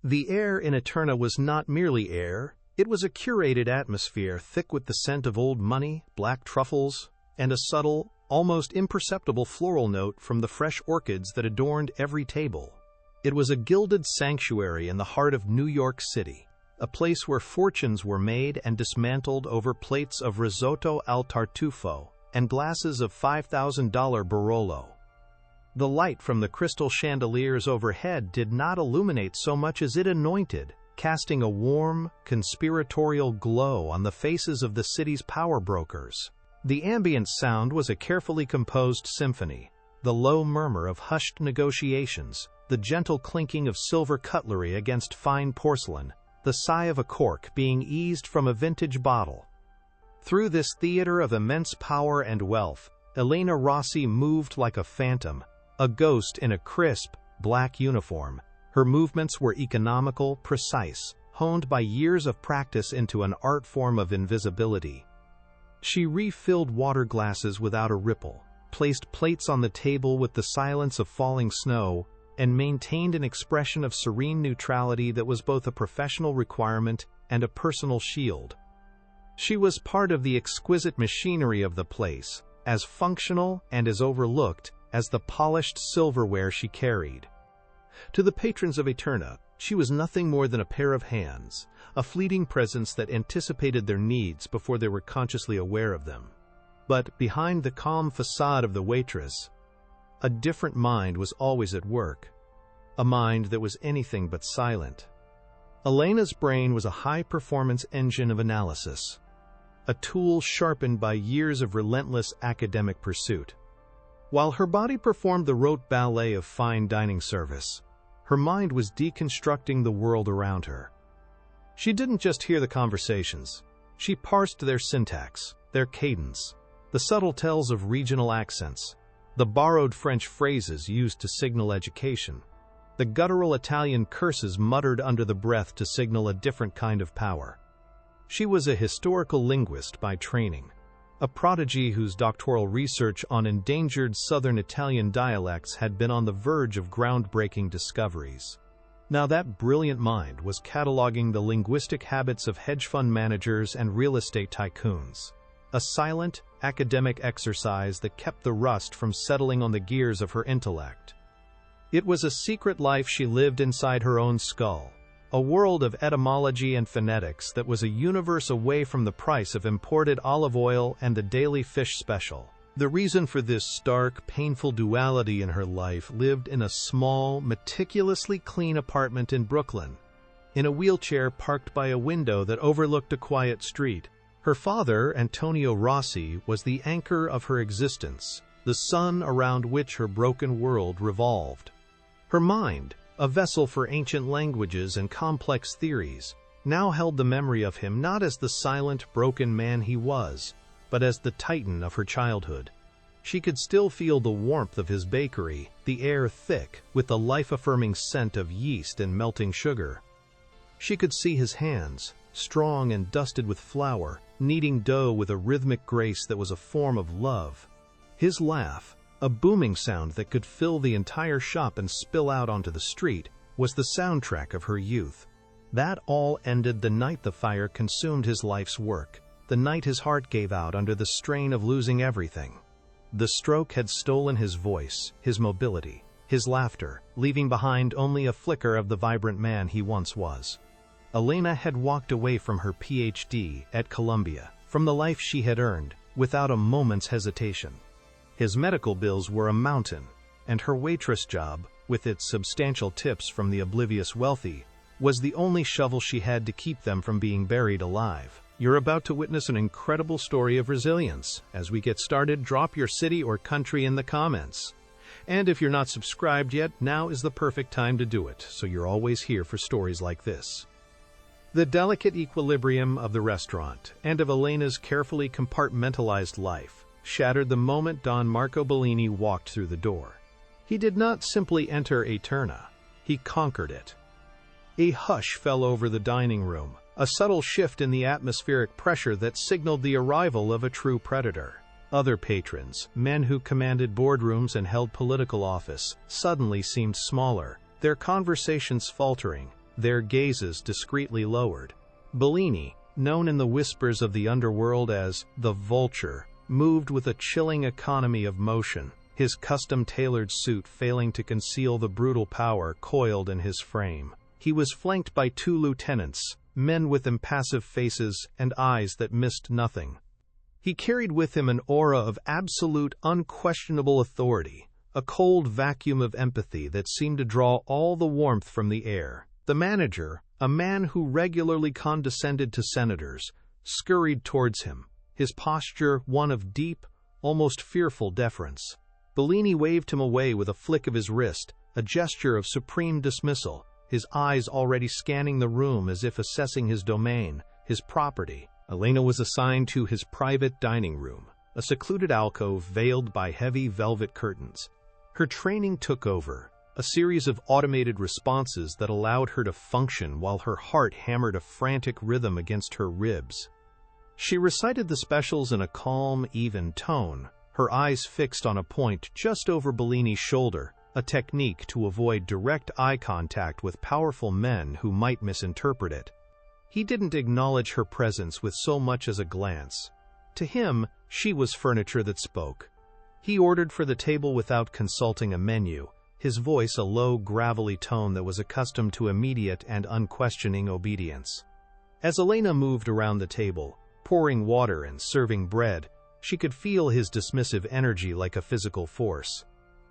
The air in Eterna was not merely air, it was a curated atmosphere thick with the scent of old money, black truffles, and a subtle, almost imperceptible floral note from the fresh orchids that adorned every table. It was a gilded sanctuary in the heart of New York City, a place where fortunes were made and dismantled over plates of risotto al tartufo and glasses of $5,000 Barolo. The light from the crystal chandeliers overhead did not illuminate so much as it anointed, casting a warm, conspiratorial glow on the faces of the city's power brokers. The ambient sound was a carefully composed symphony, the low murmur of hushed negotiations, the gentle clinking of silver cutlery against fine porcelain, the sigh of a cork being eased from a vintage bottle. Through this theater of immense power and wealth, Elena Rossi moved like a phantom, a ghost in a crisp, black uniform. Her movements were economical, precise, honed by years of practice into an art form of invisibility. She refilled water glasses without a ripple, placed plates on the table with the silence of falling snow, and maintained an expression of serene neutrality that was both a professional requirement and a personal shield. She was part of the exquisite machinery of the place, as functional and as overlooked as the polished silverware she carried. To the patrons of Eterna, she was nothing more than a pair of hands, a fleeting presence that anticipated their needs before they were consciously aware of them. But behind the calm facade of the waitress, a different mind was always at work, a mind that was anything but silent. Elena's brain was a high-performance engine of analysis, a tool sharpened by years of relentless academic pursuit. While her body performed the rote ballet of fine dining service, her mind was deconstructing the world around her. She didn't just hear the conversations, she parsed their syntax, their cadence, the subtle tells of regional accents, the borrowed French phrases used to signal education, the guttural Italian curses muttered under the breath to signal a different kind of power. She was a historical linguist by training, a prodigy whose doctoral research on endangered southern Italian dialects had been on the verge of groundbreaking discoveries. Now that brilliant mind was cataloging the linguistic habits of hedge fund managers and real estate tycoons, a silent, academic exercise that kept the rust from settling on the gears of her intellect. It was a secret life she lived inside her own skull, a world of etymology and phonetics that was a universe away from the price of imported olive oil and the daily fish special. The reason for this stark, painful duality in her life lived in a small, meticulously clean apartment in Brooklyn, in a wheelchair parked by a window that overlooked a quiet street. Her father, Antonio Rossi, was the anchor of her existence, the sun around which her broken world revolved. Her mind, a vessel for ancient languages and complex theories, now held the memory of him not as the silent, broken man he was, but as the titan of her childhood. She could still feel the warmth of his bakery, the air thick with the life-affirming scent of yeast and melting sugar. She could see his hands, strong and dusted with flour, kneading dough with a rhythmic grace that was a form of love. His laugh, a booming sound that could fill the entire shop and spill out onto the street, was the soundtrack of her youth. That all ended the night the fire consumed his life's work, the night his heart gave out under the strain of losing everything. The stroke had stolen his voice, his mobility, his laughter, leaving behind only a flicker of the vibrant man he once was. Elena had walked away from her PhD at Columbia, from the life she had earned, without a moment's hesitation. His medical bills were a mountain, and her waitress job, with its substantial tips from the oblivious wealthy, was the only shovel she had to keep them from being buried alive. You're about to witness an incredible story of resilience. As we get started, drop your city or country in the comments. And if you're not subscribed yet, now is the perfect time to do it, so you're always here for stories like this. The delicate equilibrium of the restaurant, and of Elena's carefully compartmentalized life, shattered the moment Don Marco Bellini walked through the door. He did not simply enter Eterna, he conquered it. A hush fell over the dining room, a subtle shift in the atmospheric pressure that signaled the arrival of a true predator. Other patrons, men who commanded boardrooms and held political office, suddenly seemed smaller, their conversations faltering, their gazes discreetly lowered. Bellini, known in the whispers of the underworld as the Vulture, moved with a chilling economy of motion, his custom-tailored suit failing to conceal the brutal power coiled in his frame. He was flanked by 2 lieutenants, men with impassive faces and eyes that missed nothing. He carried with him an aura of absolute, unquestionable authority, a cold vacuum of empathy that seemed to draw all the warmth from the air. The manager, a man who regularly condescended to senators, scurried towards him, his posture one of deep, almost fearful deference. Bellini waved him away with a flick of his wrist, a gesture of supreme dismissal, his eyes already scanning the room as if assessing his domain, his property. Elena was assigned to his private dining room, a secluded alcove veiled by heavy velvet curtains. Her training took over, a series of automated responses that allowed her to function while her heart hammered a frantic rhythm against her ribs. She recited the specials in a calm, even tone, her eyes fixed on a point just over Bellini's shoulder, a technique to avoid direct eye contact with powerful men who might misinterpret it. He didn't acknowledge her presence with so much as a glance. To him, she was furniture that spoke. He ordered for the table without consulting a menu, his voice a low, gravelly tone that was accustomed to immediate and unquestioning obedience. As Elena moved around the table, pouring water and serving bread, she could feel his dismissive energy like a physical force.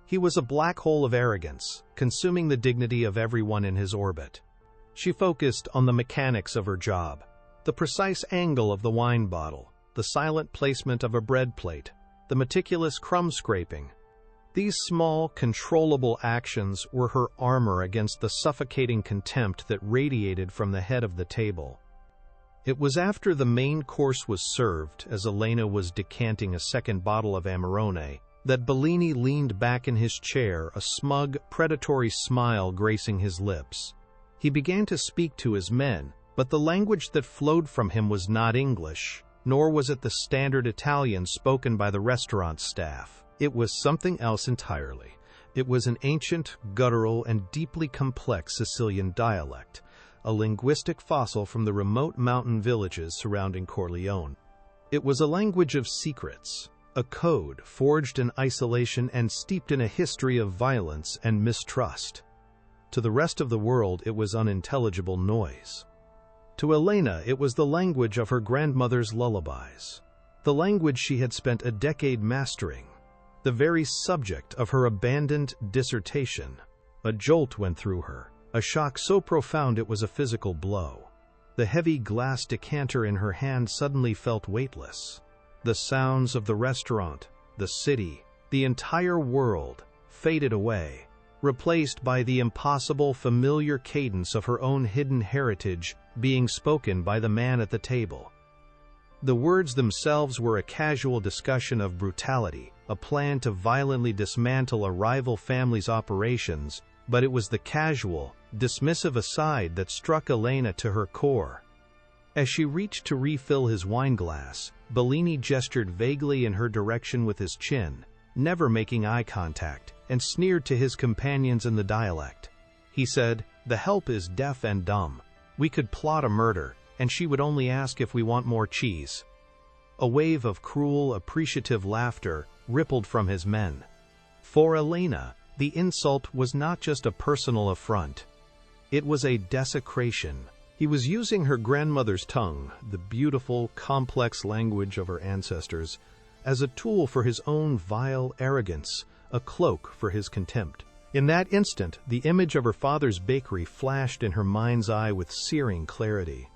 He was a black hole of arrogance, consuming the dignity of everyone in his orbit. She focused on the mechanics of her job, the precise angle of the wine bottle, the silent placement of a bread plate, the meticulous crumb scraping. These small, controllable actions were her armor against the suffocating contempt that radiated from the head of the table. It was after the main course was served, as Elena was decanting a second bottle of Amarone, that Bellini leaned back in his chair, a smug, predatory smile gracing his lips. He began to speak to his men, but the language that flowed from him was not English, nor was it the standard Italian spoken by the restaurant staff. It was something else entirely. It was an ancient, guttural, and deeply complex Sicilian dialect, a linguistic fossil from the remote mountain villages surrounding Corleone. It was a language of secrets, a code forged in isolation and steeped in a history of violence and mistrust. To the rest of the world, it was unintelligible noise. To Elena, it was the language of her grandmother's lullabies, the language she had spent a decade mastering, the very subject of her abandoned dissertation. A jolt went through her, a shock so profound it was a physical blow. The heavy glass decanter in her hand suddenly felt weightless. The sounds of the restaurant, the city, the entire world faded away, replaced by the impossible, familiar cadence of her own hidden heritage being spoken by the man at the table. The words themselves were a casual discussion of brutality, a plan to violently dismantle a rival family's operations, but it was the casual, dismissive aside that struck Elena to her core. As she reached to refill his wine glass, Bellini gestured vaguely in her direction with his chin, never making eye contact, and sneered to his companions in the dialect. He said, "The help is deaf and dumb. We could plot a murder, and she would only ask if we want more cheese." A wave of cruel, appreciative laughter rippled from his men. For Elena, the insult was not just a personal affront. It was a desecration. He was using her grandmother's tongue, the beautiful, complex language of her ancestors, as a tool for his own vile arrogance, a cloak for his contempt. In that instant, the image of her father's bakery flashed in her mind's eye with searing clarity.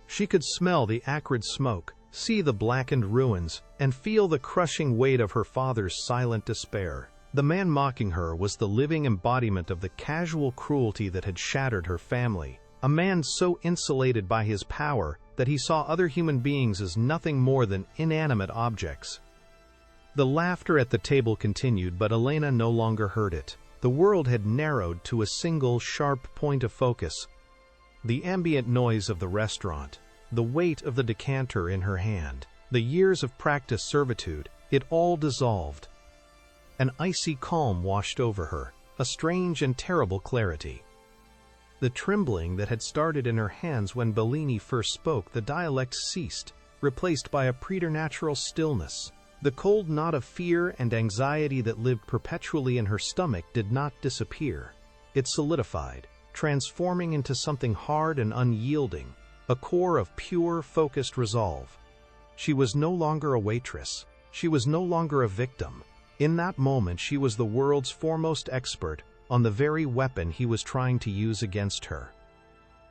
She could smell the acrid smoke, see the blackened ruins, and feel the crushing weight of her father's silent despair. The man mocking her was the living embodiment of the casual cruelty that had shattered her family, a man so insulated by his power that he saw other human beings as nothing more than inanimate objects. The laughter at the table continued, but Elena no longer heard it. The world had narrowed to a single sharp point of focus. The ambient noise of the restaurant, the weight of the decanter in her hand, the years of practiced servitude, it all dissolved. An icy calm washed over her, a strange and terrible clarity. The trembling that had started in her hands when Bellini first spoke, the dialect ceased, replaced by a preternatural stillness. The cold knot of fear and anxiety that lived perpetually in her stomach did not disappear. It solidified, transforming into something hard and unyielding, a core of pure, focused resolve. She was no longer a waitress. She was no longer a victim. In that moment, she was the world's foremost expert on the very weapon he was trying to use against her.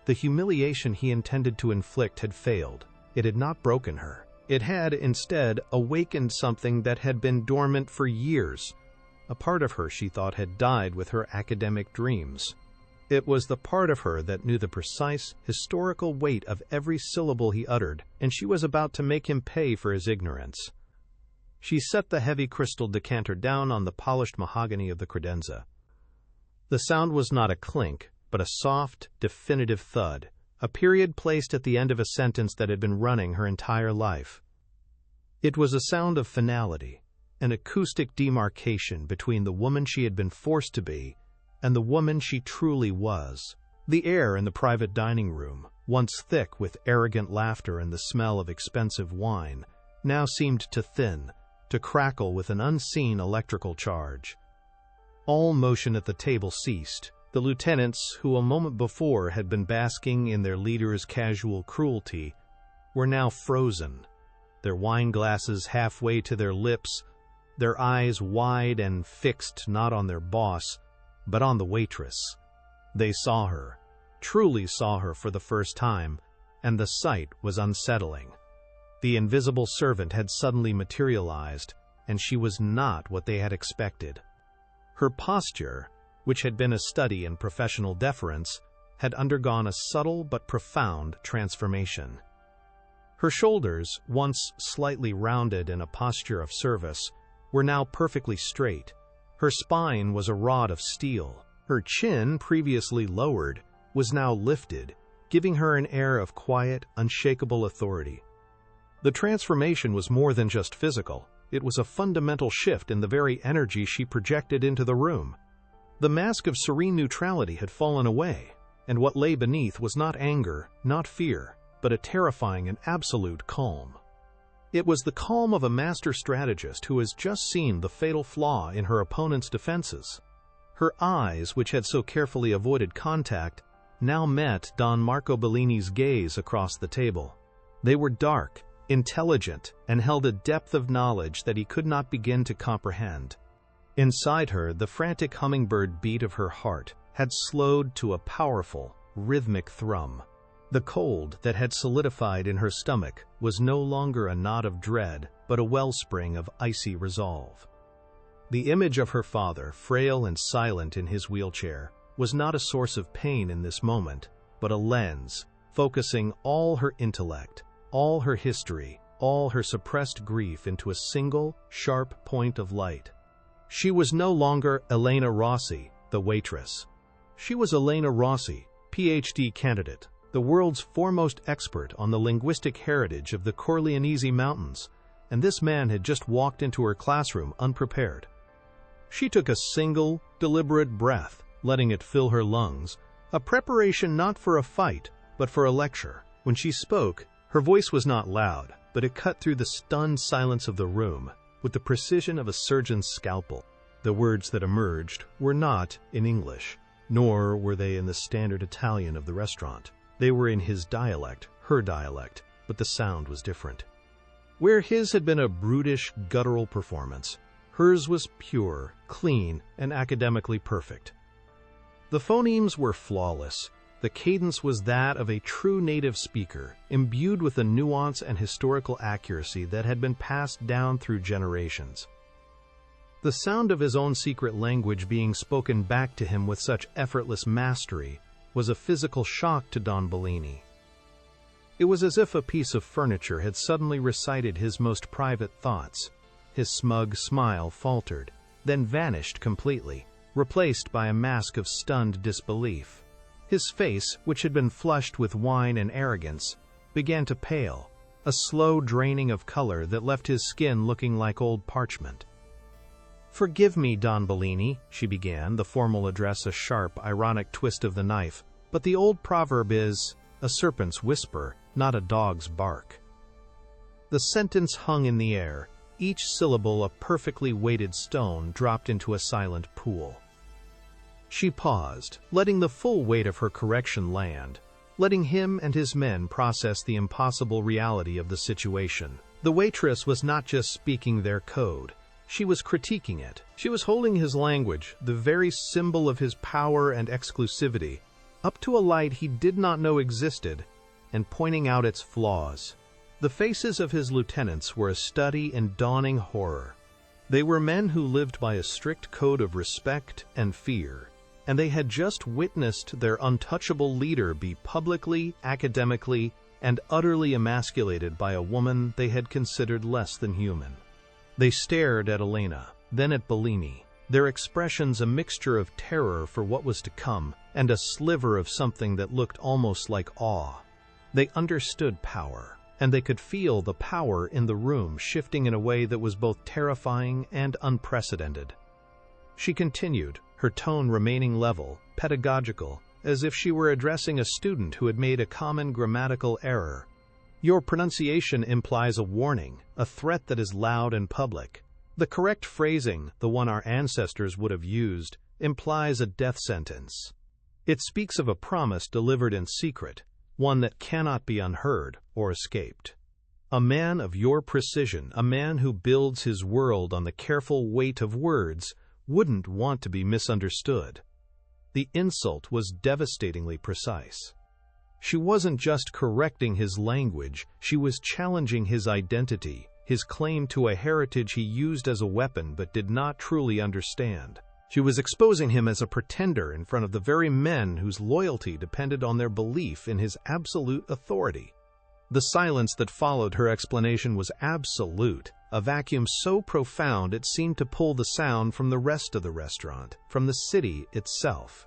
The humiliation he intended to inflict had failed. It had not broken her. It had, instead, awakened something that had been dormant for years. A part of her, she thought, had died with her academic dreams. It was the part of her that knew the precise, historical weight of every syllable he uttered, and she was about to make him pay for his ignorance. She set the heavy crystal decanter down on the polished mahogany of the credenza. The sound was not a clink, but a soft, definitive thud, a period placed at the end of a sentence that had been running her entire life. It was a sound of finality, an acoustic demarcation between the woman she had been forced to be and the woman she truly was. The air in the private dining room, once thick with arrogant laughter and the smell of expensive wine, now seemed to thin, to crackle with an unseen electrical charge. All motion at the table ceased. The lieutenants, who a moment before had been basking in their leader's casual cruelty, were now frozen, their wine glasses halfway to their lips, their eyes wide and fixed not on their boss, but on the waitress. They saw her, truly saw her for the first time, and the sight was unsettling. The invisible servant had suddenly materialized, and she was not what they had expected. Her posture, which had been a study in professional deference, had undergone a subtle but profound transformation. Her shoulders, once slightly rounded in a posture of service, were now perfectly straight. Her spine was a rod of steel. Her chin, previously lowered, was now lifted, giving her an air of quiet, unshakable authority. The transformation was more than just physical. It was a fundamental shift in the very energy she projected into the room. The mask of serene neutrality had fallen away, and what lay beneath was not anger, not fear, but a terrifying and absolute calm. It was the calm of a master strategist who has just seen the fatal flaw in her opponent's defenses. Her eyes, which had so carefully avoided contact, now met Don Marco Bellini's gaze across the table. They were dark, intelligent, and held a depth of knowledge that he could not begin to comprehend. Inside her, the frantic hummingbird beat of her heart had slowed to a powerful, rhythmic thrum. The cold that had solidified in her stomach was no longer a knot of dread, but a wellspring of icy resolve. The image of her father, frail and silent in his wheelchair, was not a source of pain in this moment, but a lens, focusing all her intellect, all her history, all her suppressed grief into a single, sharp point of light. She was no longer Elena Rossi, the waitress. She was Elena Rossi, PhD candidate, the world's foremost expert on the linguistic heritage of the Corleonese Mountains, and this man had just walked into her classroom unprepared. She took a single, deliberate breath, letting it fill her lungs, a preparation not for a fight, but for a lecture. When she spoke, her voice was not loud, but it cut through the stunned silence of the room with the precision of a surgeon's scalpel. The words that emerged were not in English, nor were they in the standard Italian of the restaurant. They were in his dialect, her dialect, but the sound was different. Where his had been a brutish, guttural performance, hers was pure, clean, and academically perfect. The phonemes were flawless. The cadence was that of a true native speaker, imbued with a nuance and historical accuracy that had been passed down through generations. The sound of his own secret language being spoken back to him with such effortless mastery was a physical shock to Don Bellini. It was as if a piece of furniture had suddenly recited his most private thoughts. His smug smile faltered, then vanished completely, replaced by a mask of stunned disbelief. His face, which had been flushed with wine and arrogance, began to pale, a slow draining of color that left his skin looking like old parchment. "Forgive me, Don Bellini," she began, the formal address a sharp, ironic twist of the knife. But the old proverb is, a serpent's whisper, not a dog's bark. The sentence hung in the air, each syllable a perfectly weighted stone dropped into a silent pool. She paused, letting the full weight of her correction land, letting him and his men process the impossible reality of the situation. The waitress was not just speaking their code, she was critiquing it. She was holding his language, the very symbol of his power and exclusivity, up to a light he did not know existed, and pointing out its flaws. The faces of his lieutenants were a study in dawning horror. They were men who lived by a strict code of respect and fear, and they had just witnessed their untouchable leader be publicly, academically, and utterly emasculated by a woman they had considered less than human. They stared at Elena, then at Bellini, their expressions a mixture of terror for what was to come and a sliver of something that looked almost like awe. They understood power, and they could feel the power in the room shifting in a way that was both terrifying and unprecedented. She continued, her tone remaining level, pedagogical, as if she were addressing a student who had made a common grammatical error. Your pronunciation implies a warning, a threat that is loud and public. The correct phrasing, the one our ancestors would have used, implies a death sentence. It speaks of a promise delivered in secret, one that cannot be unheard or escaped. A man of your precision, a man who builds his world on the careful weight of words, wouldn't want to be misunderstood. The insult was devastatingly precise. She wasn't just correcting his language, she was challenging his identity, his claim to a heritage he used as a weapon but did not truly understand. She was exposing him as a pretender in front of the very men whose loyalty depended on their belief in his absolute authority. The silence that followed her explanation was absolute, a vacuum so profound it seemed to pull the sound from the rest of the restaurant, from the city itself.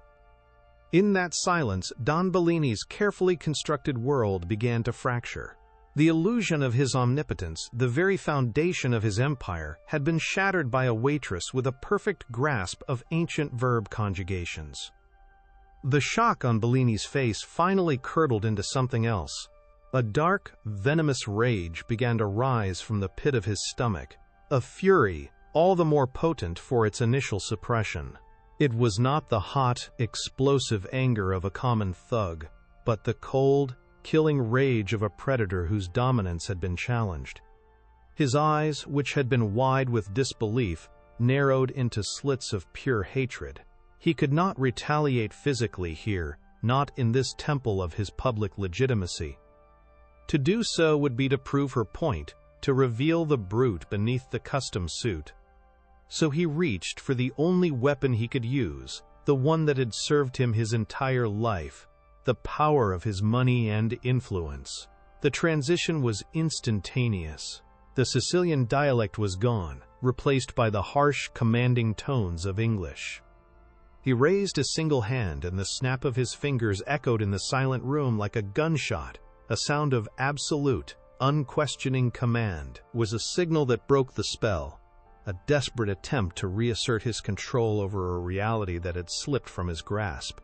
In that silence, Don Bellini's carefully constructed world began to fracture. The illusion of his omnipotence, the very foundation of his empire, had been shattered by a waitress with a perfect grasp of ancient verb conjugations. The shock on Bellini's face finally curdled into something else. A dark, venomous rage began to rise from the pit of his stomach, a fury all the more potent for its initial suppression. It was not the hot, explosive anger of a common thug, but the cold, killing rage of a predator whose dominance had been challenged. His eyes, which had been wide with disbelief, narrowed into slits of pure hatred. He could not retaliate physically here, not in this temple of his public legitimacy. To do so would be to prove her point, to reveal the brute beneath the custom suit. So he reached for the only weapon he could use, the one that had served him his entire life, the power of his money and influence. The transition was instantaneous. The Sicilian dialect was gone, replaced by the harsh, commanding tones of English. He raised a single hand, and the snap of his fingers echoed in the silent room like a gunshot. A sound of absolute, unquestioning command was a signal that broke the spell, a desperate attempt to reassert his control over a reality that had slipped from his grasp.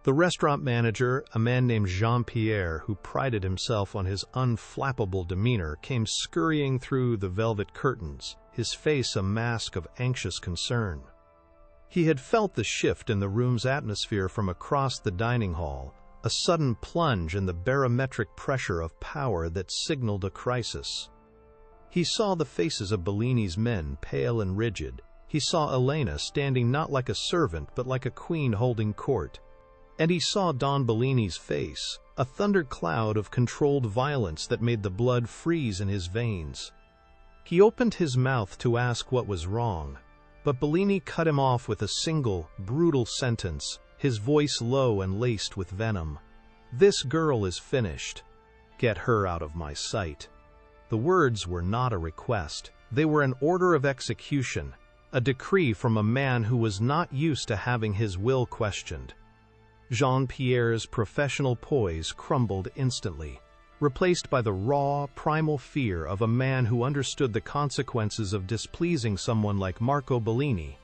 The restaurant manager, a man named Jean-Pierre, who prided himself on his unflappable demeanor, came scurrying through the velvet curtains, his face a mask of anxious concern. He had felt the shift in the room's atmosphere from across the dining hall, a sudden plunge in the barometric pressure of power that signaled a crisis. He saw the faces of Bellini's men, pale and rigid. He saw Elena standing not like a servant but like a queen holding court. And he saw Don Bellini's face, a thundercloud of controlled violence that made the blood freeze in his veins. He opened his mouth to ask what was wrong, but Bellini cut him off with a single, brutal sentence, his voice low and laced with venom. "This girl is finished. Get her out of my sight." The words were not a request. They were an order of execution, a decree from a man who was not used to having his will questioned. Jean-Pierre's professional poise crumbled instantly, replaced by the raw, primal fear of a man who understood the consequences of displeasing someone like Marco Bellini.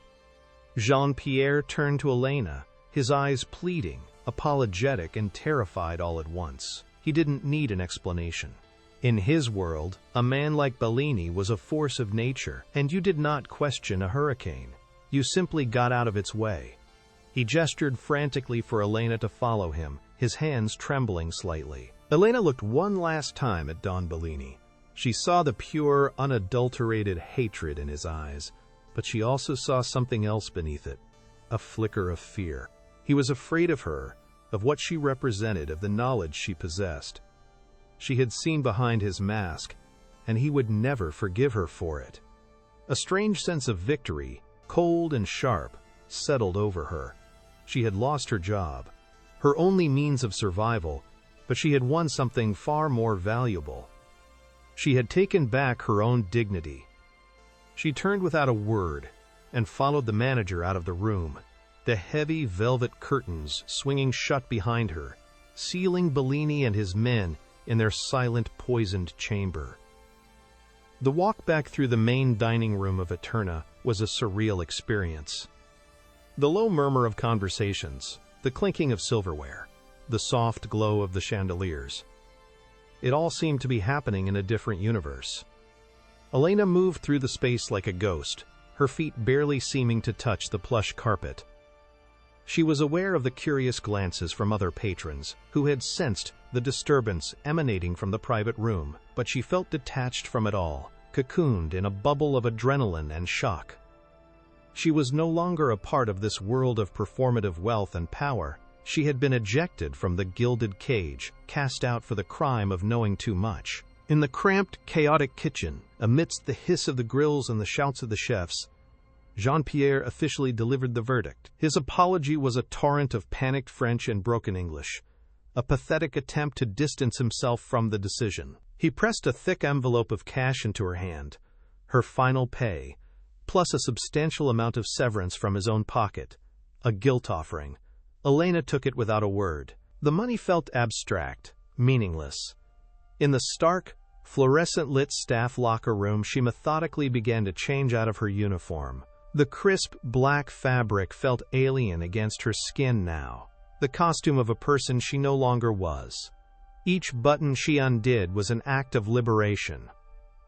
Jean-Pierre turned to Elena, his eyes pleading, apologetic and terrified all at once. He didn't need an explanation. In his world, a man like Bellini was a force of nature, and you did not question a hurricane. You simply got out of its way. He gestured frantically for Elena to follow him, his hands trembling slightly. Elena looked one last time at Don Bellini. She saw the pure, unadulterated hatred in his eyes, but she also saw something else beneath it, a flicker of fear. He was afraid of her, of what she represented, of the knowledge she possessed. She had seen behind his mask, and he would never forgive her for it. A strange sense of victory, cold and sharp, settled over her. She had lost her job, her only means of survival, but she had won something far more valuable. She had taken back her own dignity. She turned without a word and followed the manager out of the room, the heavy velvet curtains swinging shut behind her, sealing Bellini and his men in their silent, poisoned chamber. The walk back through the main dining room of Eterna was a surreal experience. The low murmur of conversations, the clinking of silverware, the soft glow of the chandeliers. It all seemed to be happening in a different universe. Elena moved through the space like a ghost, her feet barely seeming to touch the plush carpet. She was aware of the curious glances from other patrons who had sensed the disturbance emanating from the private room, but she felt detached from it all, cocooned in a bubble of adrenaline and shock. She was no longer a part of this world of performative wealth and power. She had been ejected from the gilded cage, cast out for the crime of knowing too much. In the cramped, chaotic kitchen, amidst the hiss of the grills and the shouts of the chefs, Jean-Pierre officially delivered the verdict. His apology was a torrent of panicked French and broken English, a pathetic attempt to distance himself from the decision. He pressed a thick envelope of cash into her hand, her final pay, plus a substantial amount of severance from his own pocket, a guilt offering. Elena took it without a word. The money felt abstract, meaningless. In the stark, fluorescent-lit staff locker room, she methodically began to change out of her uniform. The crisp, black fabric felt alien against her skin now, the costume of a person she no longer was. Each button she undid was an act of liberation.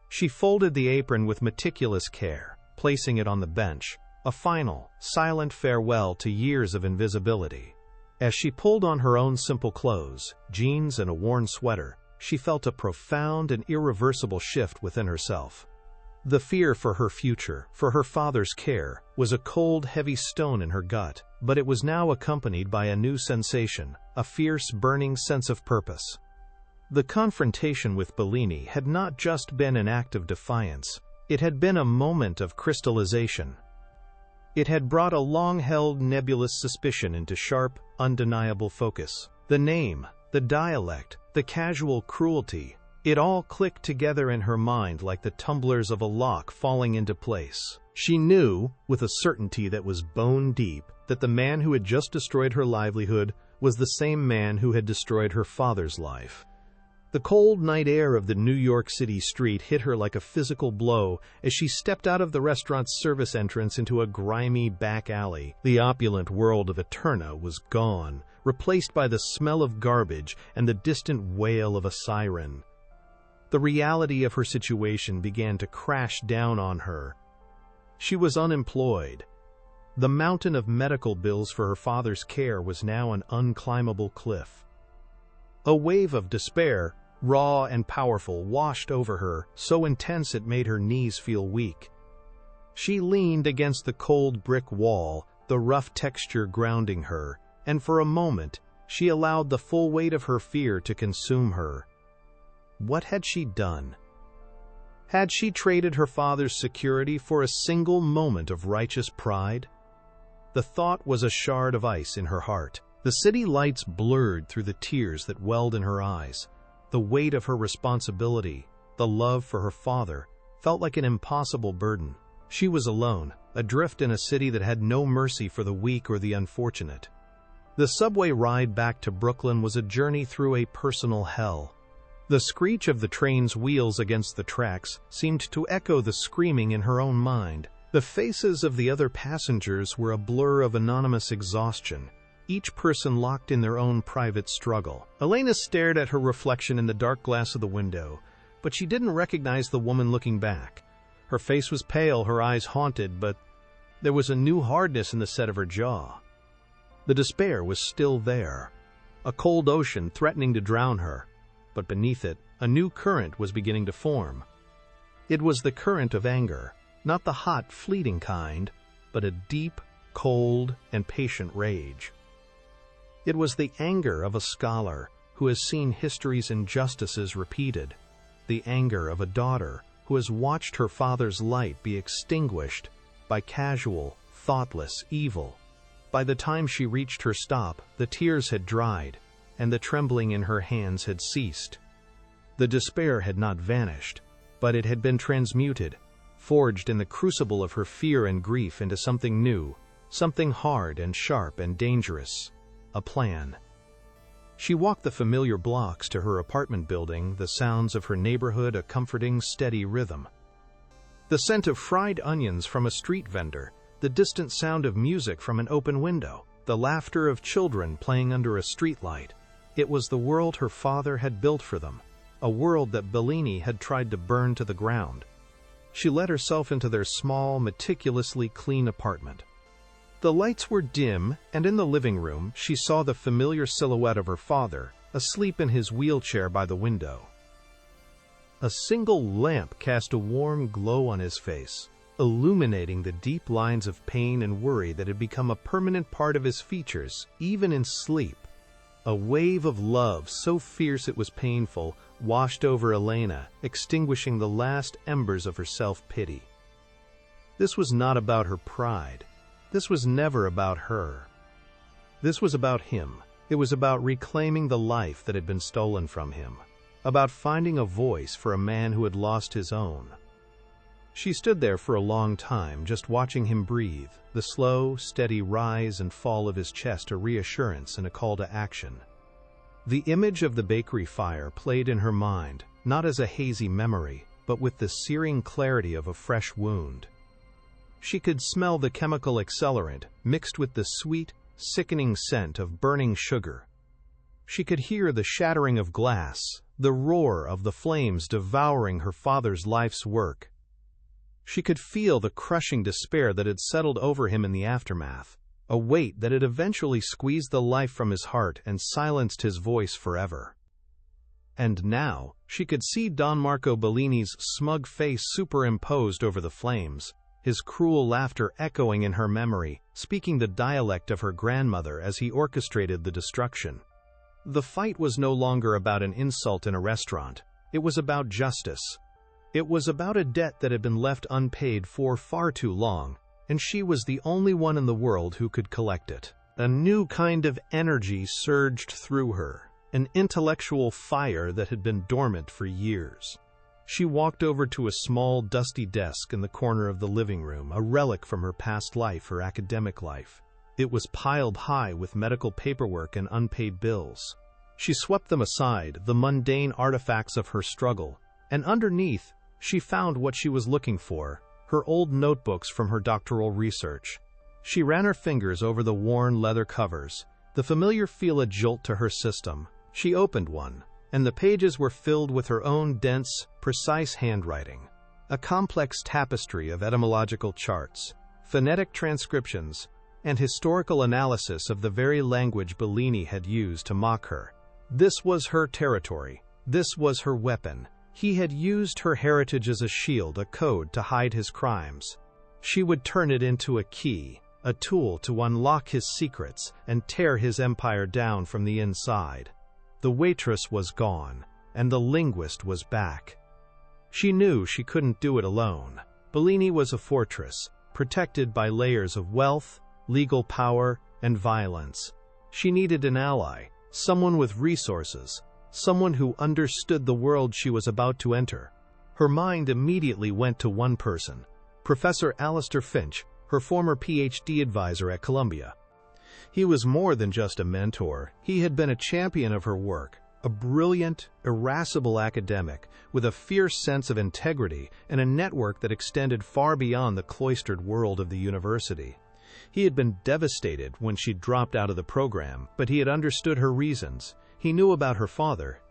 She folded the apron with meticulous care, placing it on the bench, a final, silent farewell to years of invisibility. As she pulled on her own simple clothes, jeans and a worn sweater, she felt a profound and irreversible shift within herself. The fear for her future, for her father's care, was a cold, heavy stone in her gut, but it was now accompanied by a new sensation, a fierce, burning sense of purpose. The confrontation with Bellini had not just been an act of defiance, it had been a moment of crystallization. It had brought a long-held nebulous suspicion into sharp, undeniable focus. The name, the dialect, the casual cruelty, it all clicked together in her mind like the tumblers of a lock falling into place. She knew, with a certainty that was bone deep, that the man who had just destroyed her livelihood was the same man who had destroyed her father's life. The cold night air of the New York City street hit her like a physical blow as she stepped out of the restaurant's service entrance into a grimy back alley. The opulent world of Eterna was gone, replaced by the smell of garbage and the distant wail of a siren. The reality of her situation began to crash down on her. She was unemployed. The mountain of medical bills for her father's care was now an unclimbable cliff. A wave of despair, raw and powerful, washed over her, so intense it made her knees feel weak. She leaned against the cold brick wall, the rough texture grounding her, and for a moment, she allowed the full weight of her fear to consume her. What had she done? Had she traded her father's security for a single moment of righteous pride? The thought was a shard of ice in her heart. The city lights blurred through the tears that welled in her eyes. The weight of her responsibility, the love for her father, felt like an impossible burden. She was alone, adrift in a city that had no mercy for the weak or the unfortunate. The subway ride back to Brooklyn was a journey through a personal hell. The screech of the train's wheels against the tracks seemed to echo the screaming in her own mind. The faces of the other passengers were a blur of anonymous exhaustion, each person locked in their own private struggle. Elena stared at her reflection in the dark glass of the window, but she didn't recognize the woman looking back. Her face was pale, her eyes haunted, but there was a new hardness in the set of her jaw. The despair was still there, a cold ocean threatening to drown her, but beneath it, a new current was beginning to form. It was the current of anger, not the hot, fleeting kind, but a deep, cold, and patient rage. It was the anger of a scholar who has seen history's injustices repeated, the anger of a daughter who has watched her father's light be extinguished by casual, thoughtless evil. By the time she reached her stop, the tears had dried, and the trembling in her hands had ceased. The despair had not vanished, but it had been transmuted, forged in the crucible of her fear and grief into something new, something hard and sharp and dangerous, a plan. She walked the familiar blocks to her apartment building, the sounds of her neighborhood a comforting, steady rhythm. The scent of fried onions from a street vendor, the distant sound of music from an open window, the laughter of children playing under a streetlight. It was the world her father had built for them, a world that Bellini had tried to burn to the ground. She let herself into their small, meticulously clean apartment. The lights were dim, and in the living room she saw the familiar silhouette of her father, asleep in his wheelchair by the window. A single lamp cast a warm glow on his face, illuminating the deep lines of pain and worry that had become a permanent part of his features, even in sleep. A wave of love, so fierce it was painful, washed over Elena, extinguishing the last embers of her self-pity. This was not about her pride. This was never about her. This was about him. It was about reclaiming the life that had been stolen from him, about finding a voice for a man who had lost his own. She stood there for a long time, just watching him breathe, the slow, steady rise and fall of his chest a reassurance and a call to action. The image of the bakery fire played in her mind, not as a hazy memory, but with the searing clarity of a fresh wound. She could smell the chemical accelerant mixed with the sweet, sickening scent of burning sugar. She could hear the shattering of glass, the roar of the flames devouring her father's life's work. She could feel the crushing despair that had settled over him in the aftermath, a weight that had eventually squeezed the life from his heart and silenced his voice forever. And now, she could see Don Marco Bellini's smug face superimposed over the flames, his cruel laughter echoing in her memory, speaking the dialect of her grandmother as he orchestrated the destruction. The fight was no longer about an insult in a restaurant. It was about justice. It was about a debt that had been left unpaid for far too long, and she was the only one in the world who could collect it. A new kind of energy surged through her, an intellectual fire that had been dormant for years. She walked over to a small, dusty desk in the corner of the living room, a relic from her past life, her academic life. It was piled high with medical paperwork and unpaid bills. She swept them aside, the mundane artifacts of her struggle, and underneath, she found what she was looking for, her old notebooks from her doctoral research. She ran her fingers over the worn leather covers, the familiar feel a jolt to her system. She opened one, and the pages were filled with her own dense, precise handwriting, a complex tapestry of etymological charts, phonetic transcriptions, and historical analysis of the very language Bellini had used to mock her. This was her territory. This was her weapon. He had used her heritage as a shield, a code to hide his crimes. She would turn it into a key, a tool to unlock his secrets and tear his empire down from the inside. The waitress was gone, and the linguist was back. She knew she couldn't do it alone. Bellini was a fortress, protected by layers of wealth, legal power, and violence. She needed an ally, someone with resources, someone who understood the world she was about to enter. Her mind immediately went to one person, Professor Alistair Finch, her former PhD advisor at Columbia. He was more than just a mentor. He had been a champion of her work, a brilliant, irascible academic with a fierce sense of integrity and a network that extended far beyond the cloistered world of the university. He had been devastated when she dropped out of the program, but he had understood her reasons. He knew about her father.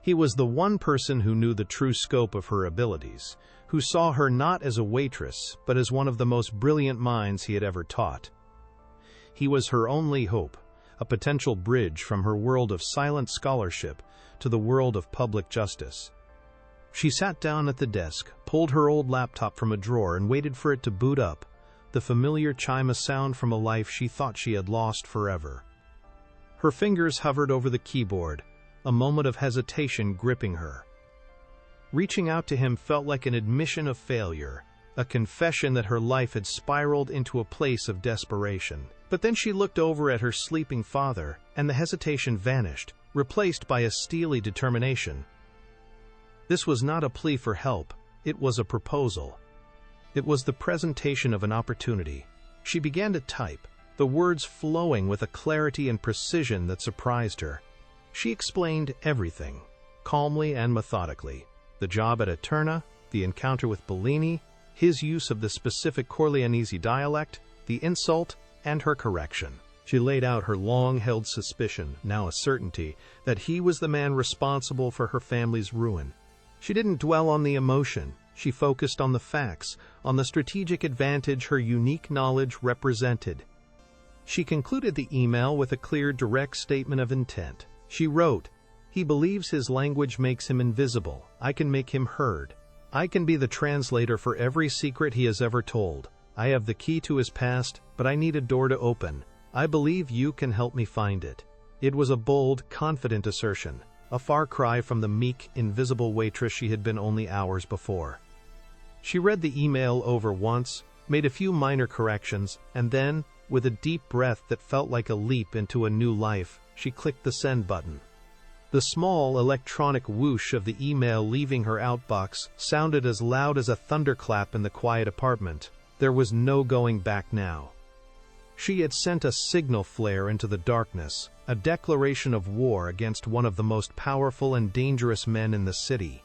He was the one person who knew the true scope of her abilities, who saw her not as a waitress, but as one of the most brilliant minds he had ever taught. He was her only hope, a potential bridge from her world of silent scholarship to the world of public justice. She sat down at the desk, pulled her old laptop from a drawer, and waited for it to boot up, the familiar chime, a sound from a life she thought she had lost forever. Her fingers hovered over the keyboard, a moment of hesitation gripping her. Reaching out to him felt like an admission of failure, a confession that her life had spiraled into a place of desperation. But then she looked over at her sleeping father, and the hesitation vanished, replaced by a steely determination. This was not a plea for help, it was a proposal. It was the presentation of an opportunity. She began to type, the words flowing with a clarity and precision that surprised her. She explained everything, calmly and methodically. The job at Eterna, the encounter with Bellini, his use of the specific Corleonese dialect, the insult, and her correction. She laid out her long-held suspicion, now a certainty, that he was the man responsible for her family's ruin. She didn't dwell on the emotion. She focused on the facts, on the strategic advantage her unique knowledge represented. She concluded the email with a clear, direct statement of intent. She wrote, "He believes his language makes him invisible. I can make him heard. I can be the translator for every secret he has ever told. I have the key to his past, but I need a door to open. I believe you can help me find it." It was a bold, confident assertion, a far cry from the meek, invisible waitress she had been only hours before. She read the email over once, made a few minor corrections, and then, with a deep breath that felt like a leap into a new life, she clicked the send button. The small electronic whoosh of the email leaving her outbox sounded as loud as a thunderclap in the quiet apartment. There was no going back now. She had sent a signal flare into the darkness, a declaration of war against one of the most powerful and dangerous men in the city.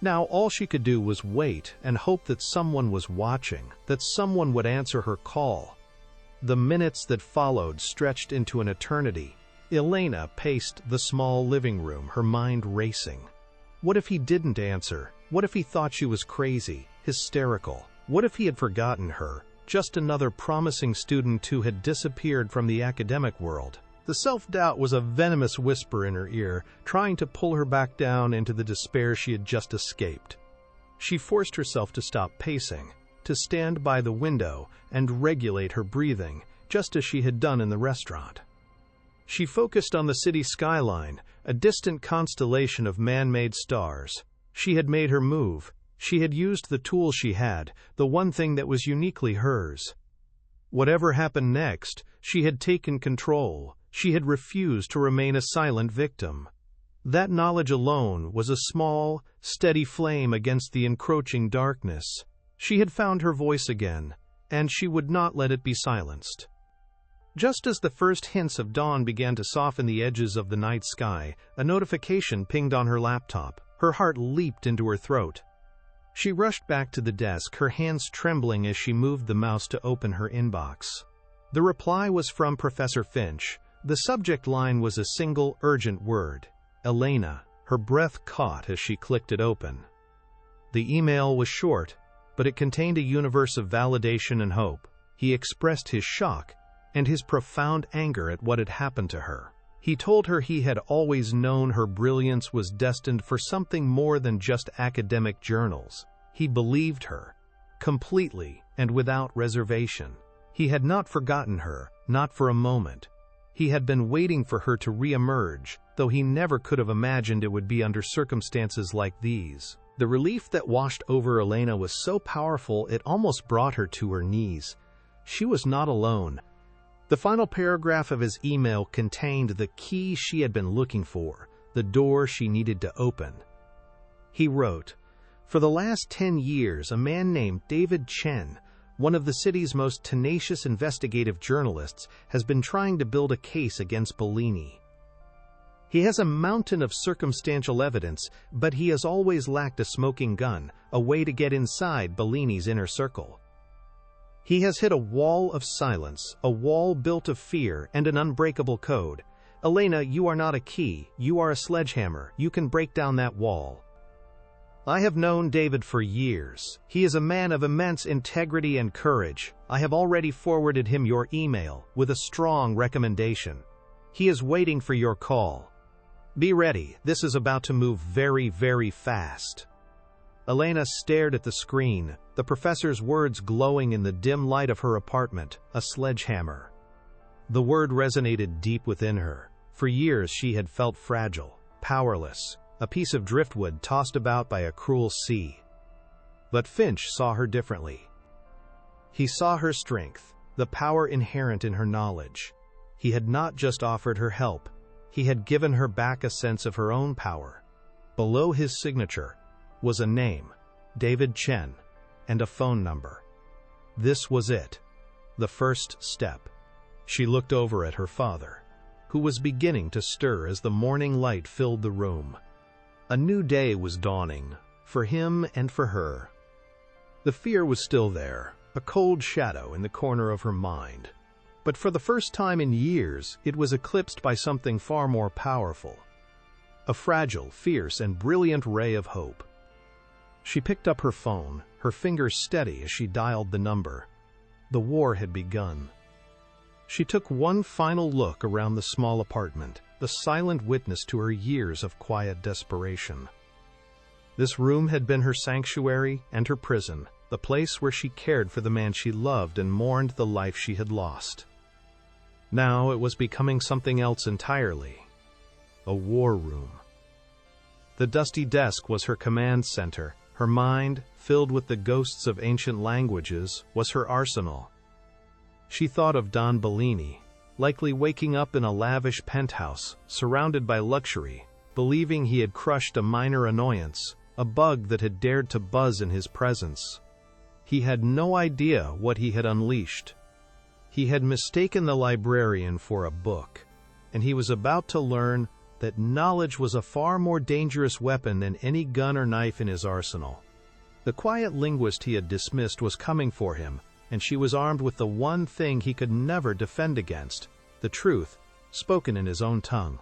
Now all she could do was wait and hope that someone was watching, that someone would answer her call. The minutes that followed stretched into an eternity. Elena paced the small living room, her mind racing. What if he didn't answer? What if he thought she was crazy, hysterical? What if he had forgotten her, just another promising student who had disappeared from the academic world? The self-doubt was a venomous whisper in her ear, trying to pull her back down into the despair she had just escaped. She forced herself to stop pacing, to stand by the window and regulate her breathing, just as she had done in the restaurant. She focused on the city skyline, a distant constellation of man-made stars. She had made her move. She had used the tool she had, the one thing that was uniquely hers. Whatever happened next, she had taken control. She had refused to remain a silent victim. That knowledge alone was a small, steady flame against the encroaching darkness. She had found her voice again, and she would not let it be silenced. Just as the first hints of dawn began to soften the edges of the night sky, a notification pinged on her laptop. Her heart leaped into her throat. She rushed back to the desk, her hands trembling as she moved the mouse to open her inbox. The reply was from Professor Finch. The subject line was a single, urgent word: Elena. Her breath caught as she clicked it open. The email was short, but it contained a universe of validation and hope. He expressed his shock and his profound anger at what had happened to her. He told her he had always known her brilliance was destined for something more than just academic journals. He believed her, completely and without reservation. He had not forgotten her, not for a moment. He had been waiting for her to re-emerge, though he never could have imagined it would be under circumstances like these. The relief that washed over Elena was so powerful it almost brought her to her knees. She was not alone. The final paragraph of his email contained the key she had been looking for, the door she needed to open. He wrote, "For the last 10 years, a man named David Chen, one of the city's most tenacious investigative journalists, has been trying to build a case against Bellini. He has a mountain of circumstantial evidence, but he has always lacked a smoking gun, a way to get inside Bellini's inner circle. He has hit a wall of silence, a wall built of fear and an unbreakable code. Elena, you are not a key, you are a sledgehammer. You can break down that wall. I have known David for years. He is a man of immense integrity and courage. I have already forwarded him your email with a strong recommendation. He is waiting for your call. Be ready, this is about to move very, very fast. Elena stared at the screen, the professor's words glowing in the dim light of her apartment, a sledgehammer. The word resonated deep within her. For years she had felt fragile, powerless, a piece of driftwood tossed about by a cruel sea. But Finch saw her differently. He saw her strength, the power inherent in her knowledge. He had not just offered her help, he had given her back a sense of her own power. Below his signature was a name, David Chen, and a phone number. This was it, the first step. She looked over at her father, who was beginning to stir as the morning light filled the room. A new day was dawning, for him and for her. The fear was still there, a cold shadow in the corner of her mind. But for the first time in years, it was eclipsed by something far more powerful. A fragile, fierce, and brilliant ray of hope. She picked up her phone, her fingers steady as she dialed the number. The war had begun. She took one final look around the small apartment, the silent witness to her years of quiet desperation. This room had been her sanctuary and her prison, the place where she cared for the man she loved and mourned the life she had lost. Now it was becoming something else entirely. A war room. The dusty desk was her command center. Her mind, filled with the ghosts of ancient languages, was her arsenal. She thought of Don Bellini, likely waking up in a lavish penthouse, surrounded by luxury, believing he had crushed a minor annoyance, a bug that had dared to buzz in his presence. He had no idea what he had unleashed. He had mistaken the librarian for a book, and he was about to learn that knowledge was a far more dangerous weapon than any gun or knife in his arsenal. The quiet linguist he had dismissed was coming for him, and she was armed with the one thing he could never defend against, the truth, spoken in his own tongue.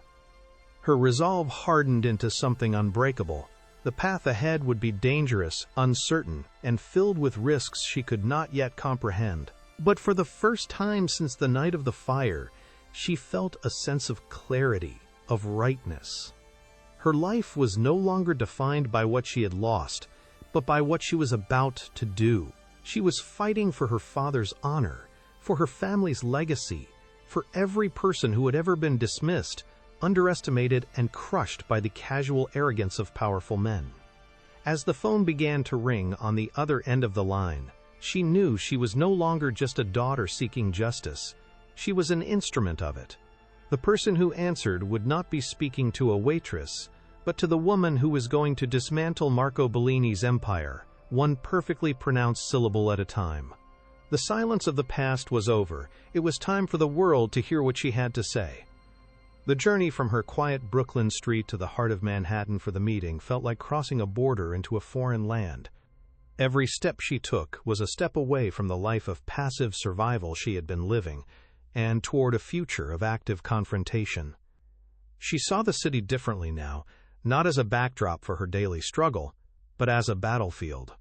Her resolve hardened into something unbreakable. The path ahead would be dangerous, uncertain, and filled with risks she could not yet comprehend. But for the first time since the night of the fire, she felt a sense of clarity, of rightness. Her life was no longer defined by what she had lost, but by what she was about to do. She was fighting for her father's honor, for her family's legacy, for every person who had ever been dismissed, underestimated, and crushed by the casual arrogance of powerful men. As the phone began to ring on the other end of the line, she knew she was no longer just a daughter seeking justice. She was an instrument of it. The person who answered would not be speaking to a waitress, but to the woman who was going to dismantle Marco Bellini's empire, one perfectly pronounced syllable at a time. The silence of the past was over. It was time for the world to hear what she had to say. The journey from her quiet Brooklyn street to the heart of Manhattan for the meeting felt like crossing a border into a foreign land. Every step she took was a step away from the life of passive survival she had been living, and toward a future of active confrontation. She saw the city differently now, not as a backdrop for her daily struggle, but as a battlefield.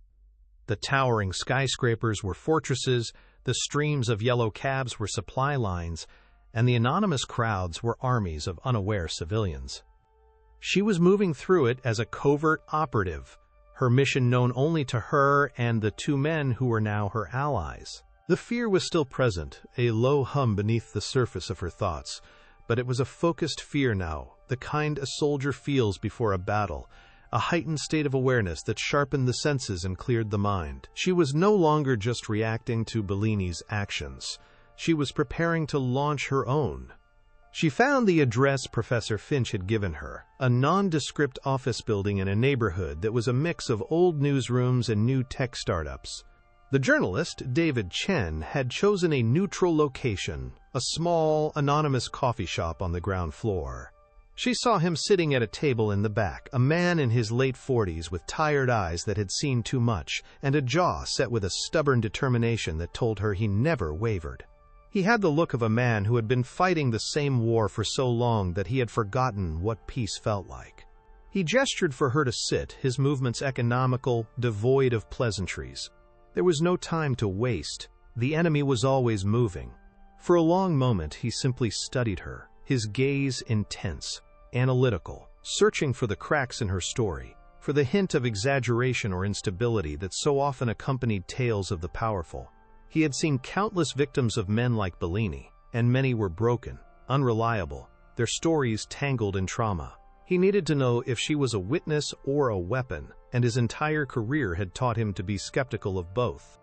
The towering skyscrapers were fortresses, the streams of yellow cabs were supply lines, and the anonymous crowds were armies of unaware civilians. She was moving through it as a covert operative, her mission known only to her and the two men who were now her allies. The fear was still present, a low hum beneath the surface of her thoughts, but it was a focused fear now, the kind a soldier feels before a battle, a heightened state of awareness that sharpened the senses and cleared the mind. She was no longer just reacting to Bellini's actions. She was preparing to launch her own. She found the address Professor Finch had given her, a nondescript office building in a neighborhood that was a mix of old newsrooms and new tech startups. The journalist, David Chen, had chosen a neutral location, a small, anonymous coffee shop on the ground floor. She saw him sitting at a table in the back, a man in his late 40s with tired eyes that had seen too much, and a jaw set with a stubborn determination that told her he never wavered. He had the look of a man who had been fighting the same war for so long that he had forgotten what peace felt like. He gestured for her to sit, his movements economical, devoid of pleasantries. There was no time to waste. The enemy was always moving. For a long moment, he simply studied her, his gaze intense, analytical, searching for the cracks in her story, for the hint of exaggeration or instability that so often accompanied tales of the powerful. He had seen countless victims of men like Bellini, and many were broken, unreliable, their stories tangled in trauma. He needed to know if she was a witness or a weapon, and his entire career had taught him to be skeptical of both.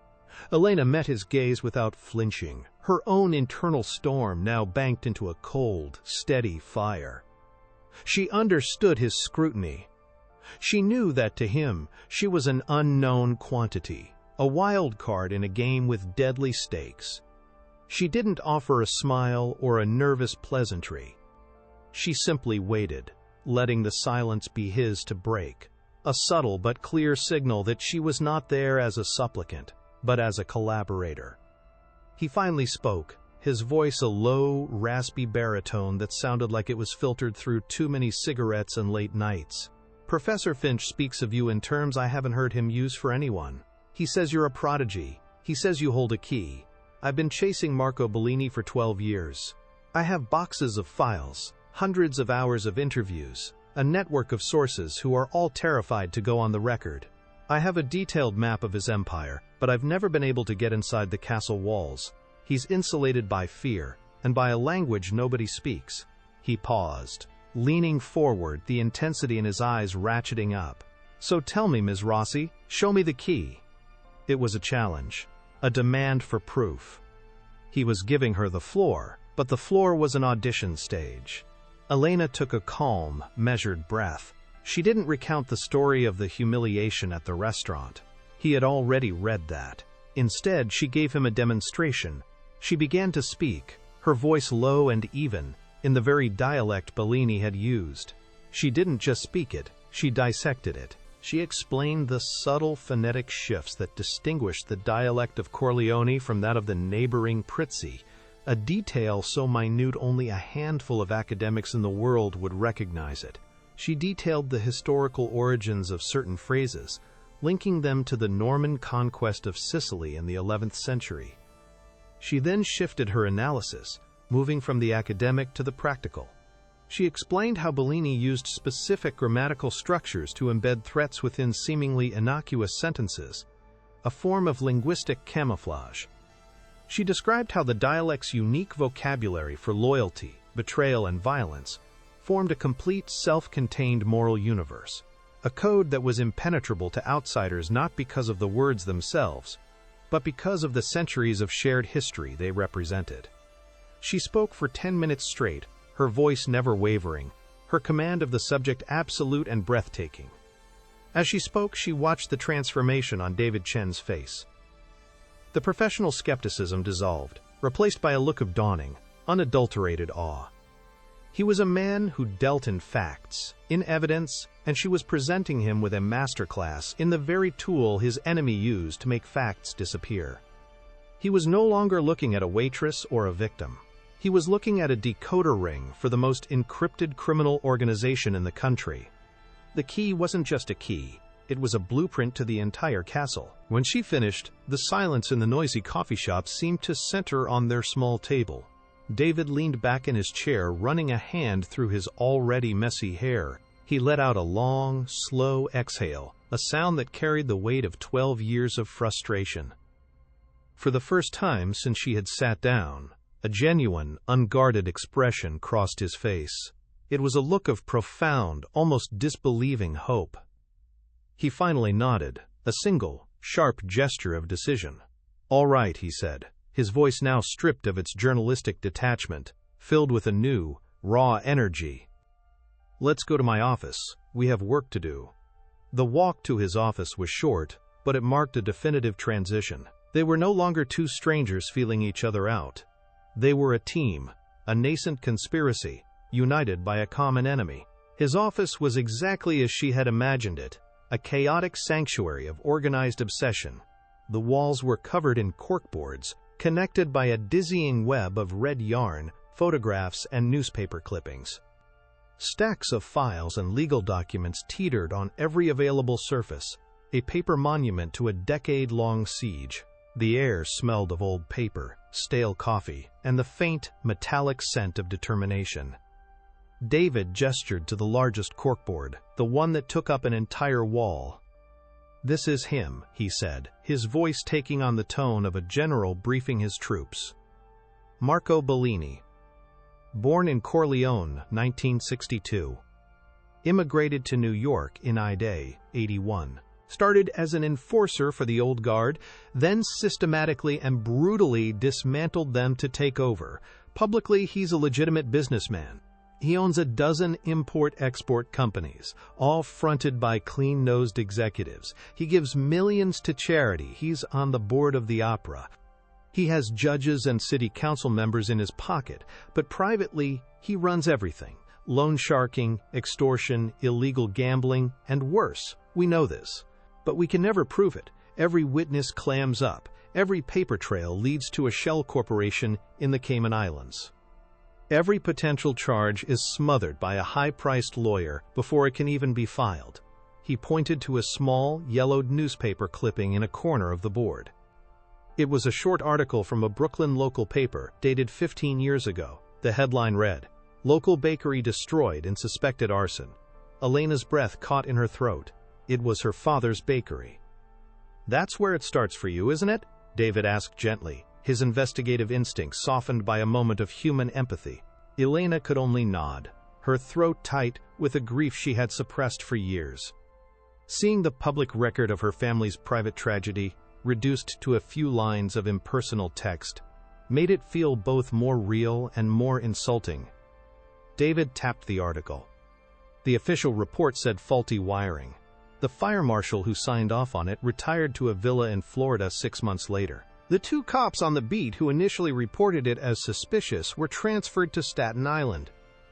Elena met his gaze without flinching, her own internal storm now banked into a cold, steady fire. She understood his scrutiny. She knew that to him, she was an unknown quantity, a wild card in a game with deadly stakes. She didn't offer a smile or a nervous pleasantry. She simply waited, letting the silence be his to break, a subtle but clear signal that she was not there as a supplicant, but as a collaborator. He finally spoke, his voice a low, raspy baritone that sounded like it was filtered through too many cigarettes and late nights. "Professor Finch speaks of you in terms I haven't heard him use for anyone. He says you're a prodigy. He says you hold a key. I've been chasing Marco Bellini for 12 years. I have boxes of files, hundreds of hours of interviews, a network of sources who are all terrified to go on the record. I have a detailed map of his empire, but I've never been able to get inside the castle walls. He's insulated by fear, and by a language nobody speaks." He paused, leaning forward, the intensity in his eyes ratcheting up. "So tell me, Ms. Rossi, show me the key." It was a challenge, a demand for proof. He was giving her the floor, but the floor was an audition stage. Elena took a calm, measured breath. She didn't recount the story of the humiliation at the restaurant. He had already read that. Instead, she gave him a demonstration. She began to speak, her voice low and even, in the very dialect Bellini had used. She didn't just speak it, she dissected it. She explained the subtle phonetic shifts that distinguished the dialect of Corleone from that of the neighboring Prizzi, a detail so minute only a handful of academics in the world would recognize it. She detailed the historical origins of certain phrases, linking them to the Norman conquest of Sicily in the 11th century. She then shifted her analysis, moving from the academic to the practical. She explained how Bellini used specific grammatical structures to embed threats within seemingly innocuous sentences, a form of linguistic camouflage. She described how the dialect's unique vocabulary for loyalty, betrayal, and violence formed a complete self-contained moral universe, a code that was impenetrable to outsiders not because of the words themselves, but because of the centuries of shared history they represented. She spoke for 10 minutes straight, her voice never wavering, her command of the subject absolute and breathtaking. As she spoke, she watched the transformation on David Chen's face. The professional skepticism dissolved, replaced by a look of dawning, unadulterated awe. He was a man who dealt in facts, in evidence, and she was presenting him with a masterclass in the very tool his enemy used to make facts disappear. He was no longer looking at a waitress or a victim. He was looking at a decoder ring for the most encrypted criminal organization in the country. The key wasn't just a key, it was a blueprint to the entire castle. When she finished, the silence in the noisy coffee shop seemed to center on their small table. David leaned back in his chair, running a hand through his already messy hair. He let out a long, slow exhale, a sound that carried the weight of 12 years of frustration. For the first time since she had sat down, a genuine, unguarded expression crossed his face. It was a look of profound, almost disbelieving hope. He finally nodded, a single, sharp gesture of decision. "All right," he said, his voice now stripped of its journalistic detachment, filled with a new, raw energy. "Let's go to my office. We have work to do." The walk to his office was short, but it marked a definitive transition. They were no longer two strangers feeling each other out. They were a team, a nascent conspiracy, united by a common enemy. His office was exactly as she had imagined it, a chaotic sanctuary of organized obsession. The walls were covered in corkboards, connected by a dizzying web of red yarn, photographs, and newspaper clippings. Stacks of files and legal documents teetered on every available surface, a paper monument to a decade-long siege. The air smelled of old paper, stale coffee, and the faint, metallic scent of determination. David gestured to the largest corkboard, the one that took up an entire wall. "This is him," he said, his voice taking on the tone of a general briefing his troops. Marco Bellini. Born in Corleone, 1962. Immigrated to New York in Ide, 81. Started as an enforcer for the old guard, then systematically and brutally dismantled them to take over. Publicly, he's a legitimate businessman. He owns a dozen import-export companies, all fronted by clean-nosed executives. He gives millions to charity. He's on the board of the opera. He has judges and city council members in his pocket, but privately, he runs everything. Loan sharking, extortion, illegal gambling, and worse. We know this. But we can never prove it. Every witness clams up. Every paper trail leads to a shell corporation in the Cayman Islands. Every potential charge is smothered by a high-priced lawyer before it can even be filed. He pointed to a small, yellowed newspaper clipping in a corner of the board. It was a short article from a Brooklyn local paper, dated 15 years ago. The headline read, "Local bakery destroyed in suspected arson." Elena's breath caught in her throat. It was her father's bakery. "That's where it starts for you, isn't it?" David asked gently, his investigative instincts softened by a moment of human empathy. Elena could only nod, her throat tight with a grief she had suppressed for years. Seeing the public record of her family's private tragedy, reduced to a few lines of impersonal text, made it feel both more real and more insulting. David tapped the article. The official report said faulty wiring. The fire marshal who signed off on it retired to a villa in Florida 6 months later. The 2 cops on the beat who initially reported it as suspicious were transferred to Staten Island.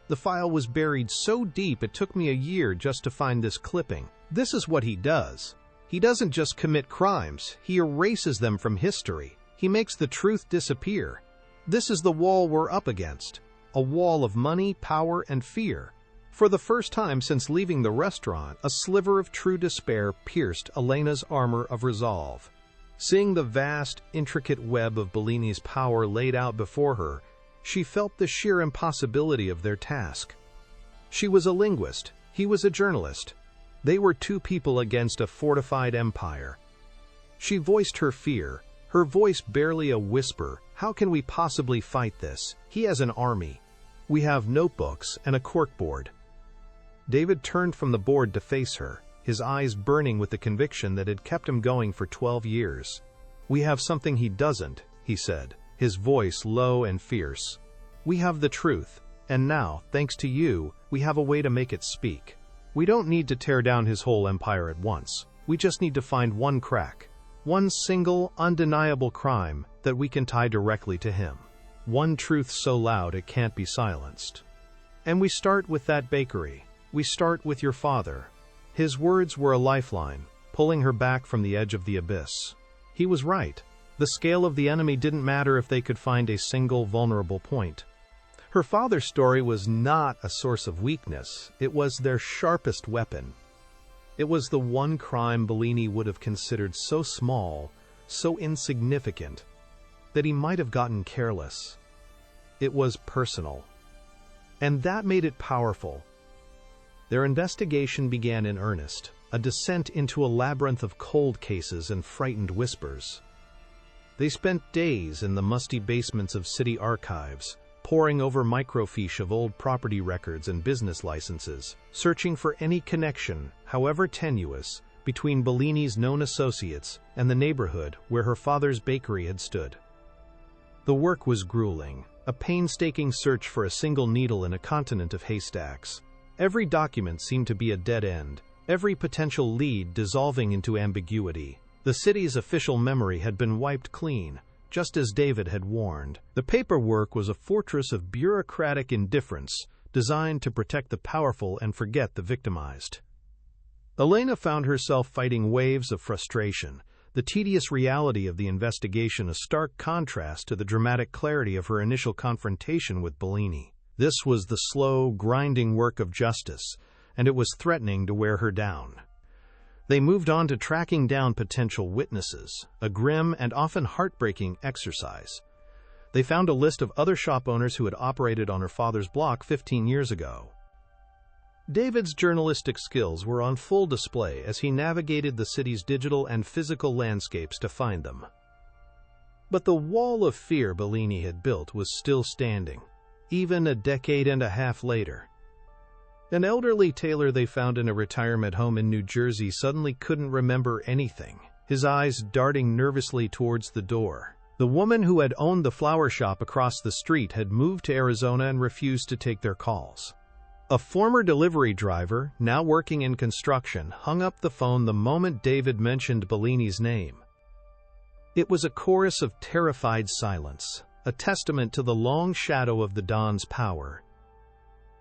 The file was buried so deep it took me a year just to find this clipping. This is what he does. He doesn't just commit crimes, he erases them from history. He makes the truth disappear. This is the wall we're up against. A wall of money, power, and fear. For the first time since leaving the restaurant, a sliver of true despair pierced Elena's armor of resolve. Seeing the vast, intricate web of Bellini's power laid out before her, she felt the sheer impossibility of their task. She was a linguist, he was a journalist. They were 2 people against a fortified empire. She voiced her fear, her voice barely a whisper. "How can we possibly fight this? He has an army. We have notebooks and a corkboard." David turned from the board to face her, his eyes burning with the conviction that had kept him going for 12 years. "We have something he doesn't," he said, his voice low and fierce. "We have the truth, and now, thanks to you, we have a way to make it speak. We don't need to tear down his whole empire at once. We just need to find one crack, one single, undeniable crime that we can tie directly to him. One truth so loud it can't be silenced. And we start with that bakery. We start with your father." His words were a lifeline, pulling her back from the edge of the abyss. He was right. The scale of the enemy didn't matter if they could find a single vulnerable point. Her father's story was not a source of weakness. It was their sharpest weapon. It was the one crime Bellini would have considered so small, so insignificant, that he might have gotten careless. It was personal. And that made it powerful. Their investigation began in earnest, a descent into a labyrinth of cold cases and frightened whispers. They spent days in the musty basements of city archives, poring over microfiche of old property records and business licenses, searching for any connection, however tenuous, between Bellini's known associates and the neighborhood where her father's bakery had stood. The work was grueling, a painstaking search for a single needle in a continent of haystacks. Every document seemed to be a dead end, every potential lead dissolving into ambiguity. The city's official memory had been wiped clean, just as David had warned. The paperwork was a fortress of bureaucratic indifference, designed to protect the powerful and forget the victimized. Elena found herself fighting waves of frustration, the tedious reality of the investigation a stark contrast to the dramatic clarity of her initial confrontation with Bellini. This was the slow, grinding work of justice, and it was threatening to wear her down. They moved on to tracking down potential witnesses, a grim and often heartbreaking exercise. They found a list of other shop owners who had operated on her father's block 15 years ago. David's journalistic skills were on full display as he navigated the city's digital and physical landscapes to find them. But the wall of fear Bellini had built was still standing, even a decade and a half later. An elderly tailor they found in a retirement home in New Jersey suddenly couldn't remember anything, his eyes darting nervously towards the door. The woman who had owned the flower shop across the street had moved to Arizona and refused to take their calls. A former delivery driver, now working in construction, hung up the phone the moment David mentioned Bellini's name. It was a chorus of terrified silence, a testament to the long shadow of the Don's power.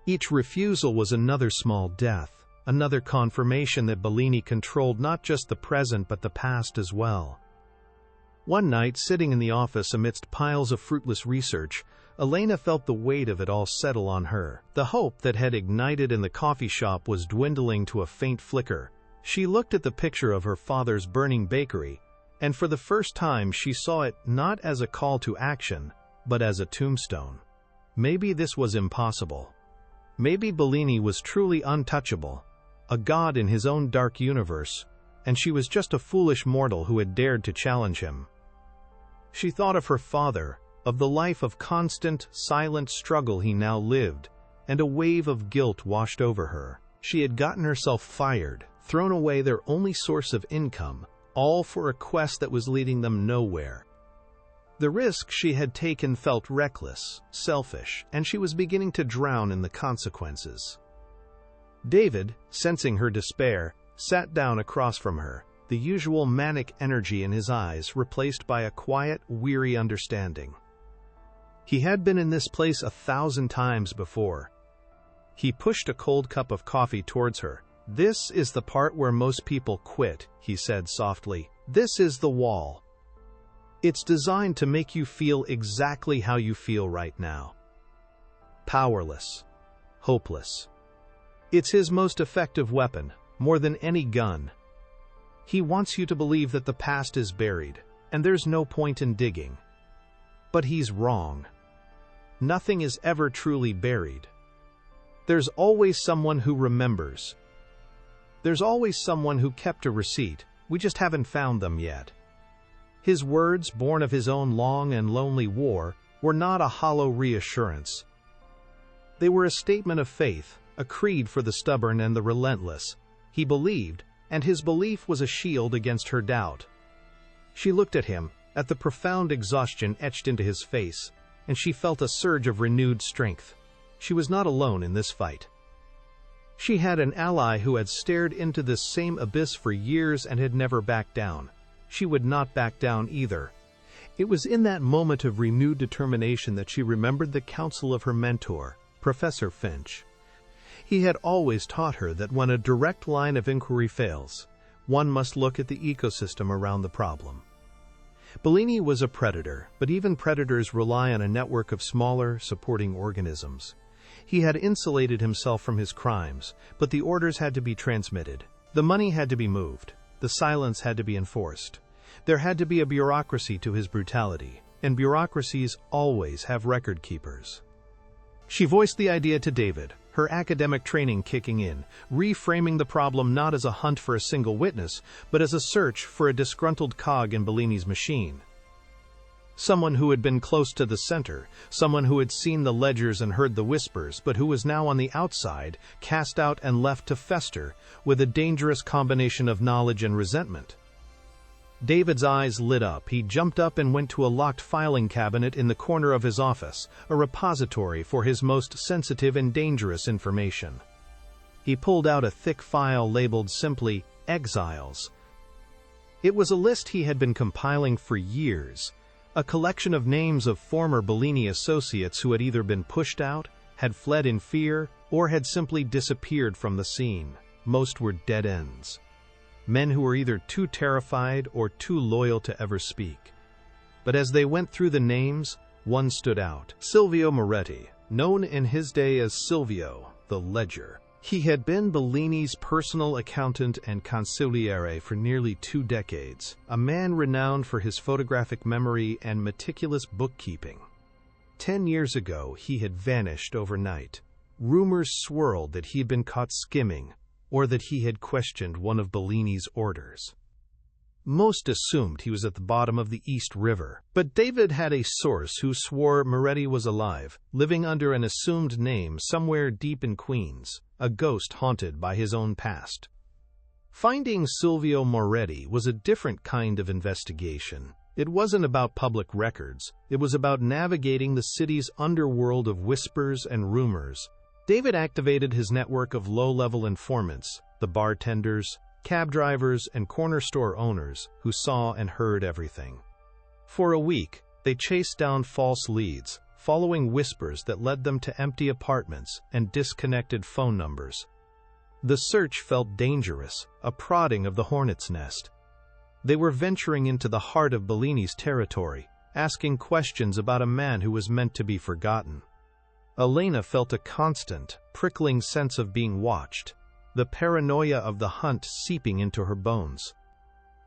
Each refusal was another small death, another confirmation that Bellini controlled not just the present but the past as well. One night, sitting in the office amidst piles of fruitless research, Elena felt the weight of it all settle on her. The hope that had ignited in the coffee shop was dwindling to a faint flicker. She looked at the picture of her father's burning bakery, and for the first time she saw it not as a call to action, but as a tombstone. Maybe this was impossible. Maybe Bellini was truly untouchable, a god in his own dark universe, and she was just a foolish mortal who had dared to challenge him. She thought of her father, of the life of constant, silent struggle he now lived, and a wave of guilt washed over her. She had gotten herself fired, thrown away their only source of income, all for a quest that was leading them nowhere. The risk she had taken felt reckless, selfish, and she was beginning to drown in the consequences. David, sensing her despair, sat down across from her, the usual manic energy in his eyes replaced by a quiet, weary understanding. He had been in this place 1,000 times before. He pushed a cold cup of coffee towards her. "This is the part where most people quit," he said softly. "This is the wall. It's designed to make you feel exactly how you feel right now. Powerless. Hopeless. It's his most effective weapon, more than any gun. He wants you to believe that the past is buried, and there's no point in digging. But he's wrong. Nothing is ever truly buried. There's always someone who remembers. There's always someone who kept a receipt, we just haven't found them yet." His words, born of his own long and lonely war, were not a hollow reassurance. They were a statement of faith, a creed for the stubborn and the relentless. He believed, and his belief was a shield against her doubt. She looked at him, at the profound exhaustion etched into his face, and she felt a surge of renewed strength. She was not alone in this fight. She had an ally who had stared into this same abyss for years and had never backed down. She would not back down either. It was in that moment of renewed determination that she remembered the counsel of her mentor, Professor Finch. He had always taught her that when a direct line of inquiry fails, one must look at the ecosystem around the problem. Bellini was a predator, but even predators rely on a network of smaller, supporting organisms. He had insulated himself from his crimes, but the orders had to be transmitted. The money had to be moved. The silence had to be enforced. There had to be a bureaucracy to his brutality, and bureaucracies always have record keepers. She voiced the idea to David, her academic training kicking in, reframing the problem not as a hunt for a single witness, but as a search for a disgruntled cog in Bellini's machine. Someone who had been close to the center, someone who had seen the ledgers and heard the whispers, but who was now on the outside, cast out and left to fester, with a dangerous combination of knowledge and resentment. David's eyes lit up. He jumped up and went to a locked filing cabinet in the corner of his office, a repository for his most sensitive and dangerous information. He pulled out a thick file labeled simply, "Exiles." It was a list he had been compiling for years, a collection of names of former Bellini associates who had either been pushed out, had fled in fear, or had simply disappeared from the scene. Most were dead ends. Men who were either too terrified or too loyal to ever speak. But as they went through the names, one stood out. Silvio Moretti, known in his day as Silvio, the Ledger. He had been Bellini's personal accountant and consigliere for nearly 2 decades, a man renowned for his photographic memory and meticulous bookkeeping. 10 years ago, he had vanished overnight. Rumors swirled that he had been caught skimming, or that he had questioned one of Bellini's orders. Most assumed he was at the bottom of the East River, but David had a source who swore Moretti was alive, living under an assumed name somewhere deep in Queens, a ghost haunted by his own past. Finding Silvio Moretti was a different kind of investigation. It wasn't about public records, it was about navigating the city's underworld of whispers and rumors. David activated his network of low-level informants, the bartenders, cab drivers, and corner store owners who saw and heard everything. For a week, they chased down false leads, following whispers that led them to empty apartments and disconnected phone numbers. The search felt dangerous, a prodding of the hornet's nest. They were venturing into the heart of Bellini's territory, asking questions about a man who was meant to be forgotten. Elena felt a constant, prickling sense of being watched, the paranoia of the hunt seeping into her bones.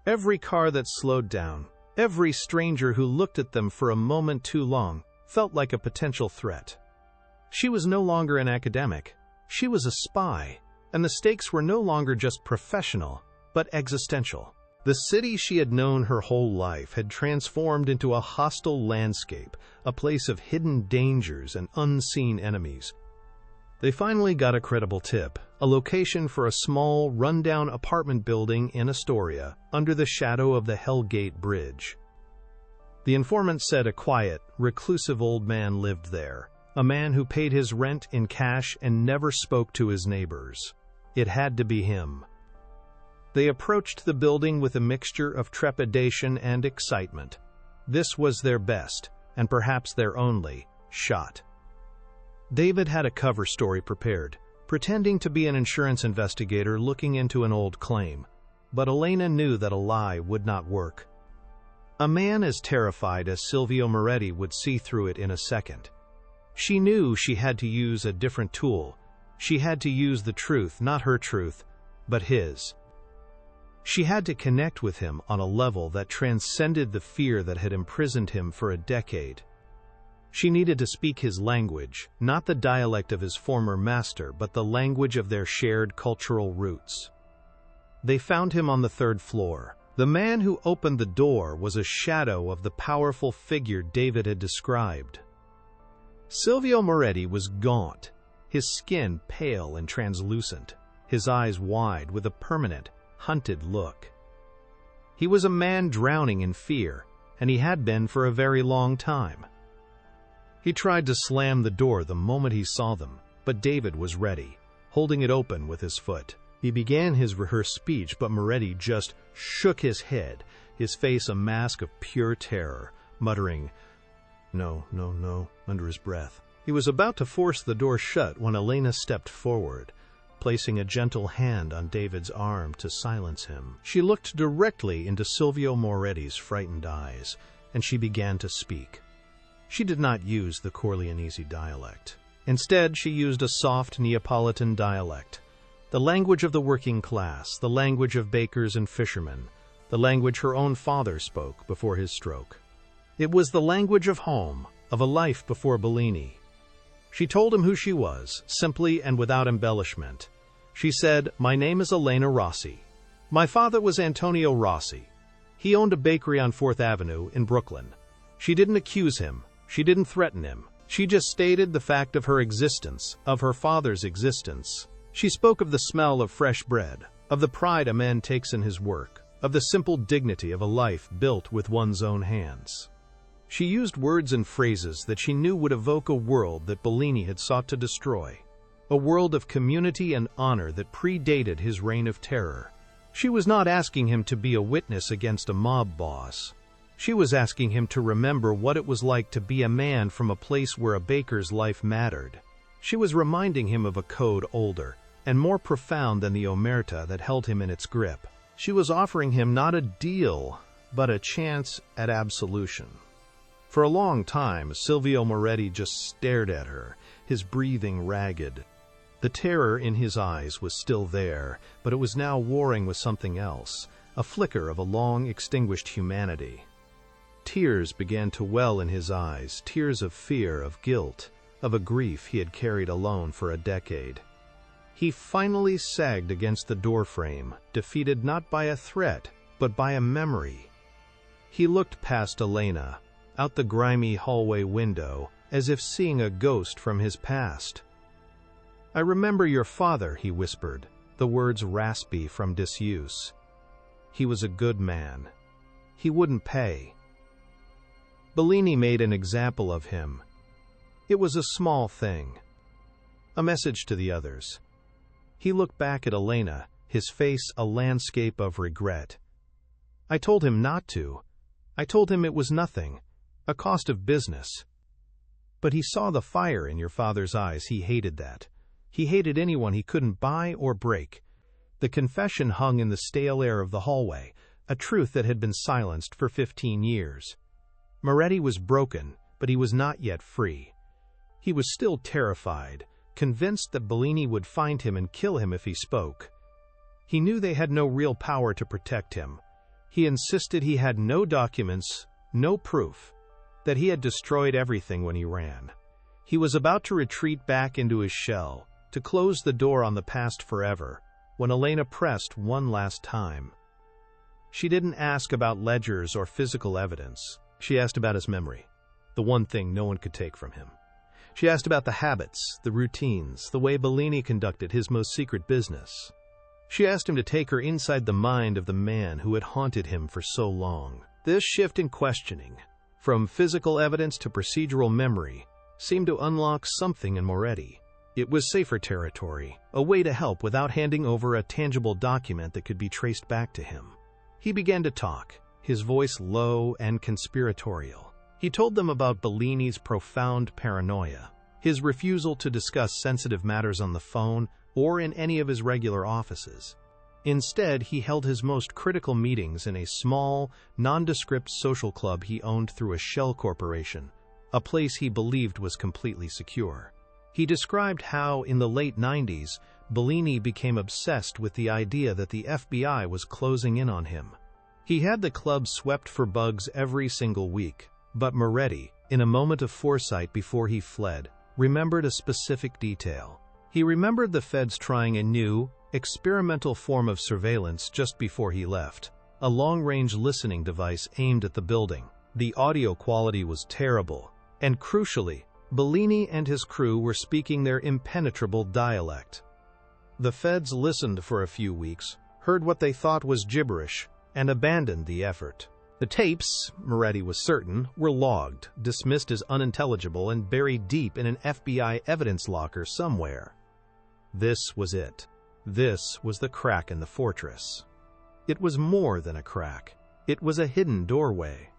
Every car that slowed down, every stranger who looked at them for a moment too long, felt like a potential threat. She was no longer an academic, she was a spy, and the stakes were no longer just professional, but existential. The city she had known her whole life had transformed into a hostile landscape, a place of hidden dangers and unseen enemies. They finally got a credible tip, a location for a small, run-down apartment building in Astoria, under the shadow of the Hell Gate Bridge. The informant said a quiet, reclusive old man lived there, a man who paid his rent in cash and never spoke to his neighbors. It had to be him. They approached the building with a mixture of trepidation and excitement. This was their best, and perhaps their only, shot. David had a cover story prepared, pretending to be an insurance investigator looking into an old claim. But Elena knew that a lie would not work. A man as terrified as Silvio Moretti would see through it in a second. She knew she had to use a different tool. She had to use the truth, not her truth, but his. She had to connect with him on a level that transcended the fear that had imprisoned him for a decade. She needed to speak his language, not the dialect of his former master, but the language of their shared cultural roots. They found him on the 3rd floor. The man who opened the door was a shadow of the powerful figure David had described. Silvio Moretti was gaunt, his skin pale and translucent, his eyes wide with a permanent, hunted look. He was a man drowning in fear, and he had been for a very long time. He tried to slam the door the moment he saw them, but David was ready, holding it open with his foot. He began his rehearsed speech, but Moretti just shook his head, his face a mask of pure terror, muttering, "No, no, no," under his breath. He was about to force the door shut when Elena stepped forward, placing a gentle hand on David's arm to silence him. She looked directly into Silvio Moretti's frightened eyes, and she began to speak. She did not use the Corleonese dialect. Instead, she used a soft Neapolitan dialect, the language of the working class, the language of bakers and fishermen, the language her own father spoke before his stroke. It was the language of home, of a life before Bellini. She told him who she was, simply and without embellishment. She said, "My name is Elena Rossi. My father was Antonio Rossi. He owned a bakery on 4th Avenue in Brooklyn." She didn't accuse him. She didn't threaten him. She just stated the fact of her existence, of her father's existence. She spoke of the smell of fresh bread, of the pride a man takes in his work, of the simple dignity of a life built with one's own hands. She used words and phrases that she knew would evoke a world that Bellini had sought to destroy, a world of community and honor that predated his reign of terror. She was not asking him to be a witness against a mob boss. She was asking him to remember what it was like to be a man from a place where a baker's life mattered. She was reminding him of a code older and more profound than the omerta that held him in its grip. She was offering him not a deal, but a chance at absolution. For a long time, Silvio Moretti just stared at her, his breathing ragged. The terror in his eyes was still there, but it was now warring with something else, a flicker of a long-extinguished humanity. Tears began to well in his eyes, tears of fear, of guilt, of a grief he had carried alone for a decade. He finally sagged against the doorframe, defeated not by a threat, but by a memory. He looked past Elena, out the grimy hallway window, as if seeing a ghost from his past. "I remember your father," he whispered, the words raspy from disuse. "He was a good man. He wouldn't pay." Bellini made an example of him. It was a small thing. A message to the others. He looked back at Elena, his face a landscape of regret. "I told him not to. I told him it was nothing, a cost of business. But he saw the fire in your father's eyes. He hated that. He hated anyone he couldn't buy or break." The confession hung in the stale air of the hallway, a truth that had been silenced for 15 years. Moretti was broken, but he was not yet free. He was still terrified, convinced that Bellini would find him and kill him if he spoke. He knew they had no real power to protect him. He insisted he had no documents, no proof, that he had destroyed everything when he ran. He was about to retreat back into his shell, to close the door on the past forever, when Elena pressed one last time. She didn't ask about ledgers or physical evidence. She asked about his memory, the one thing no one could take from him. She asked about the habits, the routines, the way Bellini conducted his most secret business. She asked him to take her inside the mind of the man who had haunted him for so long. This shift in questioning, from physical evidence to procedural memory, seemed to unlock something in Moretti. It was safer territory, a way to help without handing over a tangible document that could be traced back to him. He began to talk, his voice low and conspiratorial. He told them about Bellini's profound paranoia, his refusal to discuss sensitive matters on the phone or in any of his regular offices. Instead, he held his most critical meetings in a small, nondescript social club he owned through a shell corporation, a place he believed was completely secure. He described how, in the late 90s, Bellini became obsessed with the idea that the FBI was closing in on him. He had the club swept for bugs every single week, but Moretti, in a moment of foresight before he fled, remembered a specific detail. He remembered the feds trying a new, experimental form of surveillance just before he left, a long-range listening device aimed at the building. The audio quality was terrible, and crucially, Bellini and his crew were speaking their impenetrable dialect. The feds listened for a few weeks, heard what they thought was gibberish, and abandoned the effort. The tapes, Moretti was certain, were logged, dismissed as unintelligible, and buried deep in an FBI evidence locker somewhere. This was it. This was the crack in the fortress. It was more than a crack. It was a hidden doorway.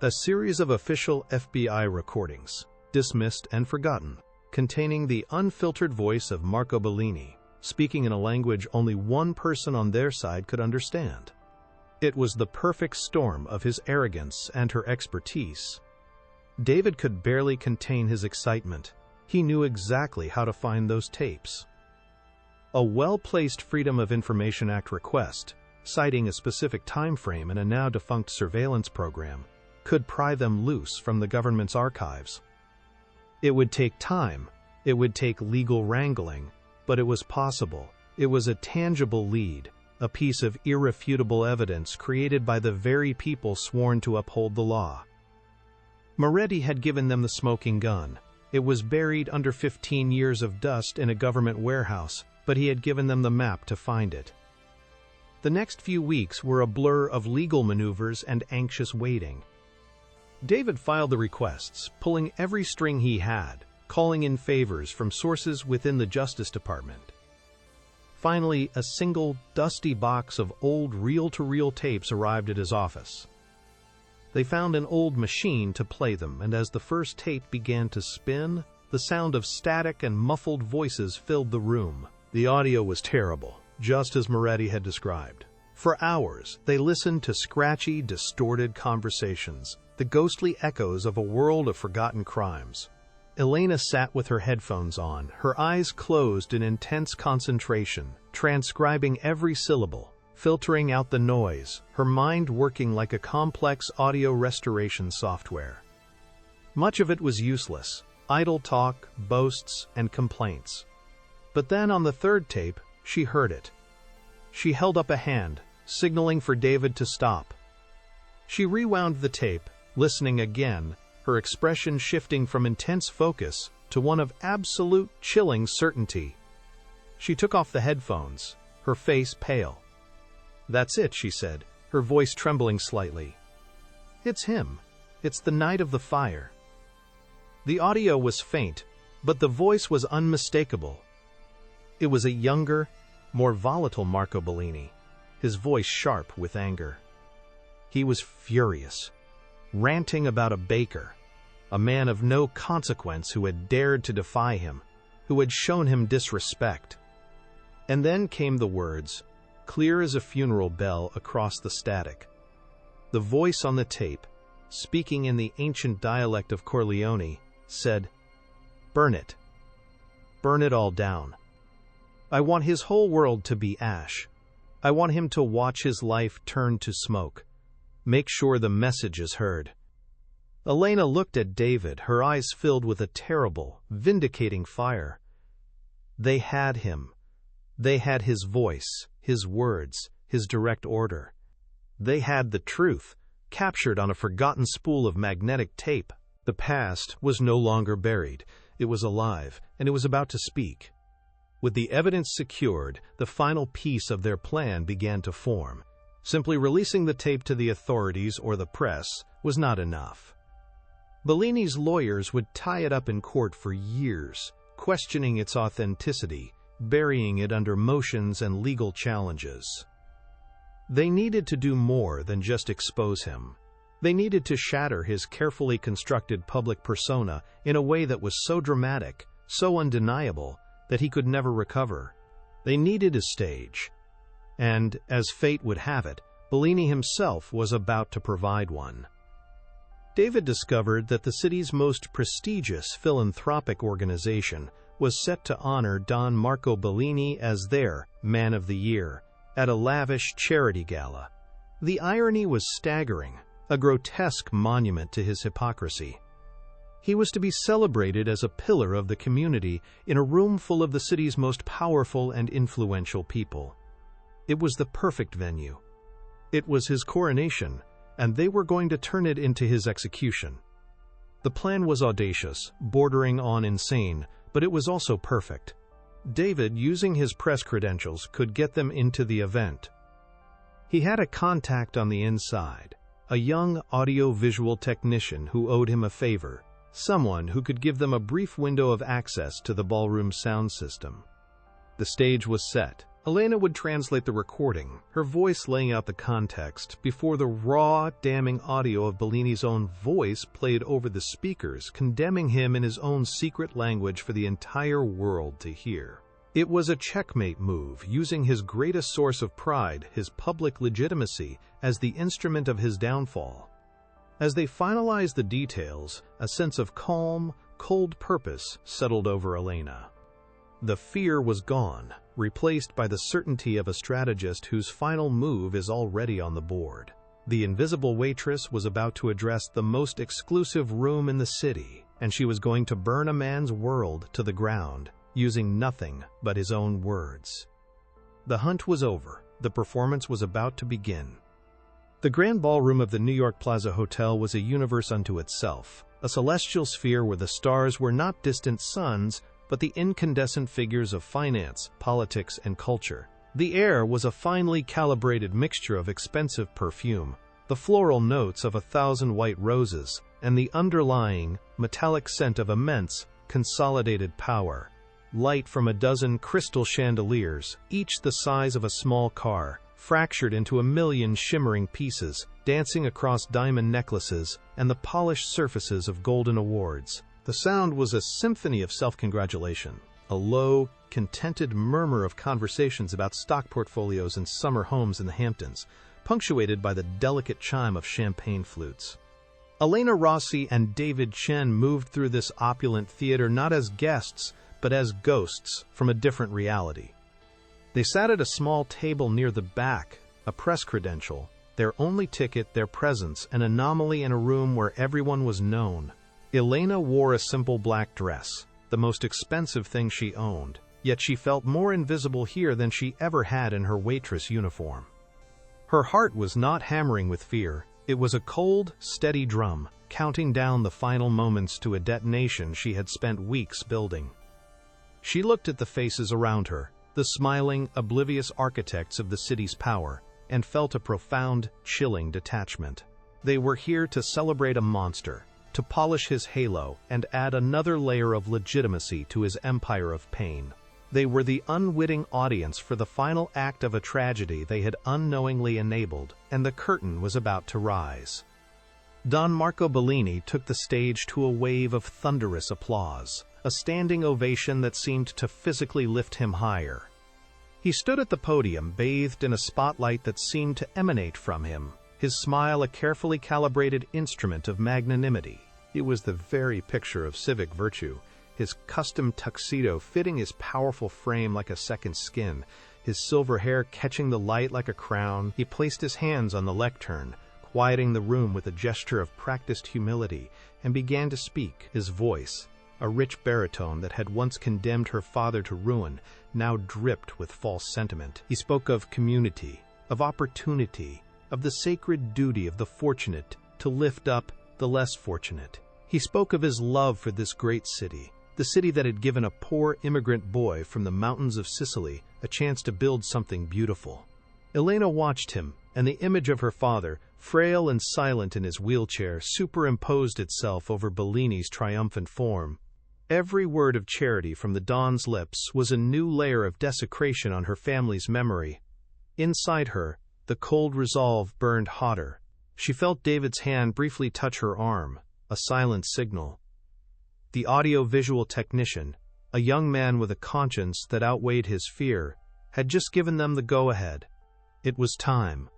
A series of official FBI recordings, dismissed and forgotten, containing the unfiltered voice of Marco Bellini, speaking in a language only one person on their side could understand. It was the perfect storm of his arrogance and her expertise. David could barely contain his excitement. He knew exactly how to find those tapes. A well-placed Freedom of Information Act request, citing a specific time frame in a now-defunct surveillance program, could pry them loose from the government's archives. It would take time, it would take legal wrangling, but it was possible. It was a tangible lead, a piece of irrefutable evidence created by the very people sworn to uphold the law. Moretti had given them the smoking gun. It was buried under 15 years of dust in a government warehouse, but he had given them the map to find it. The next few weeks were a blur of legal maneuvers and anxious waiting. David filed the requests, pulling every string he had, calling in favors from sources within the Justice Department. Finally, a single, dusty box of old reel-to-reel tapes arrived at his office. They found an old machine to play them, and as the first tape began to spin, The sound of static and muffled voices filled the room. The audio was terrible, just as Moretti had described. For hours, they listened to scratchy, distorted conversations, the ghostly echoes of a world of forgotten crimes. Elena sat with her headphones on, her eyes closed in intense concentration, transcribing every syllable, filtering out the noise, her mind working like a complex audio restoration software. Much of it was useless, idle talk, boasts, and complaints. But then on the third tape, she heard it. She held up a hand, signaling for David to stop. She rewound the tape, listening again, her expression shifting from intense focus to one of absolute chilling certainty. She took off the headphones, her face pale. "That's it," she said, her voice trembling slightly. "It's him. It's the night of the fire." The audio was faint, but the voice was unmistakable. It was a younger, more volatile Marco Bellini, his voice sharp with anger. He was furious, ranting about a baker, a man of no consequence who had dared to defy him, who had shown him disrespect. And then came the words, clear as a funeral bell across the static. The voice on the tape, speaking in the ancient dialect of Corleone, said, "Burn it. Burn it all down. I want his whole world to be ash. I want him to watch his life turn to smoke. Make sure the message is heard." Elena looked at David, her eyes filled with a terrible, vindicating fire. They had him. They had his voice, his words, his direct order. They had the truth, captured on a forgotten spool of magnetic tape. The past was no longer buried. It was alive, and it was about to speak. With the evidence secured, the final piece of their plan began to form. Simply releasing the tape to the authorities or the press was not enough. Bellini's lawyers would tie it up in court for years, questioning its authenticity, burying it under motions and legal challenges. They needed to do more than just expose him. They needed to shatter his carefully constructed public persona in a way that was so dramatic, so undeniable, that he could never recover. They needed a stage. And, as fate would have it, Bellini himself was about to provide one. David discovered that the city's most prestigious philanthropic organization was set to honor Don Marco Bellini as their Man of the Year at a lavish charity gala. The irony was staggering, a grotesque monument to his hypocrisy. He was to be celebrated as a pillar of the community in a room full of the city's most powerful and influential people. It was the perfect venue. It was his coronation, and they were going to turn it into his execution. The plan was audacious, bordering on insane, but it was also perfect. David, using his press credentials, could get them into the event. He had a contact on the inside, a young audio-visual technician who owed him a favor, someone who could give them a brief window of access to the ballroom sound system. The stage was set. Elena would translate the recording, her voice laying out the context, before the raw, damning audio of Bellini's own voice played over the speakers, condemning him in his own secret language for the entire world to hear. It was a checkmate move, using his greatest source of pride, his public legitimacy, as the instrument of his downfall. As they finalized the details, a sense of calm, cold purpose settled over Elena. The fear was gone, replaced by the certainty of a strategist whose final move is already on the board. The invisible waitress was about to address the most exclusive room in the city, and she was going to burn a man's world to the ground, using nothing but his own words. The hunt was over. The performance was about to begin. The grand ballroom of the New York Plaza Hotel was a universe unto itself, a celestial sphere where the stars were not distant suns, but the incandescent figures of finance, politics, and culture. The air was a finely calibrated mixture of expensive perfume, the floral notes of 1,000 white roses, and the underlying, metallic scent of immense, consolidated power. Light from a dozen crystal chandeliers, each the size of a small car, fractured into 1,000,000 shimmering pieces, dancing across diamond necklaces and the polished surfaces of golden awards. The sound was a symphony of self-congratulation, a low, contented murmur of conversations about stock portfolios and summer homes in the Hamptons, punctuated by the delicate chime of champagne flutes. Elena Rossi and David Chen moved through this opulent theater not as guests, but as ghosts from a different reality. They sat at a small table near the back, a press credential, their only ticket, their presence, an anomaly in a room where everyone was known. Elena wore a simple black dress, the most expensive thing she owned, yet she felt more invisible here than she ever had in her waitress uniform. Her heart was not hammering with fear. It was a cold, steady drum, counting down the final moments to a detonation she had spent weeks building. She looked at the faces around her, the smiling, oblivious architects of the city's power, and felt a profound, chilling detachment. They were here to celebrate a monster, to polish his halo and add another layer of legitimacy to his empire of pain. They were the unwitting audience for the final act of a tragedy they had unknowingly enabled, and the curtain was about to rise. Don Marco Bellini took the stage to a wave of thunderous applause, a standing ovation that seemed to physically lift him higher. He stood at the podium, bathed in a spotlight that seemed to emanate from him, his smile a carefully calibrated instrument of magnanimity. It was the very picture of civic virtue, his custom tuxedo fitting his powerful frame like a second skin, his silver hair catching the light like a crown. He placed his hands on the lectern, quieting the room with a gesture of practiced humility, and began to speak. His voice, a rich baritone that had once condemned her father to ruin, now dripped with false sentiment. He spoke of community, of opportunity, of the sacred duty of the fortunate to lift up the less fortunate. He spoke of his love for this great city, the city that had given a poor immigrant boy from the mountains of Sicily a chance to build something beautiful. Elena watched him, and the image of her father, frail and silent in his wheelchair, superimposed itself over Bellini's triumphant form. Every word of charity from the Don's lips was a new layer of desecration on her family's memory. Inside her, the cold resolve burned hotter. She felt David's hand briefly touch her arm, a silent signal. The audio-visual technician, a young man with a conscience that outweighed his fear, had just given them the go-ahead. It was time.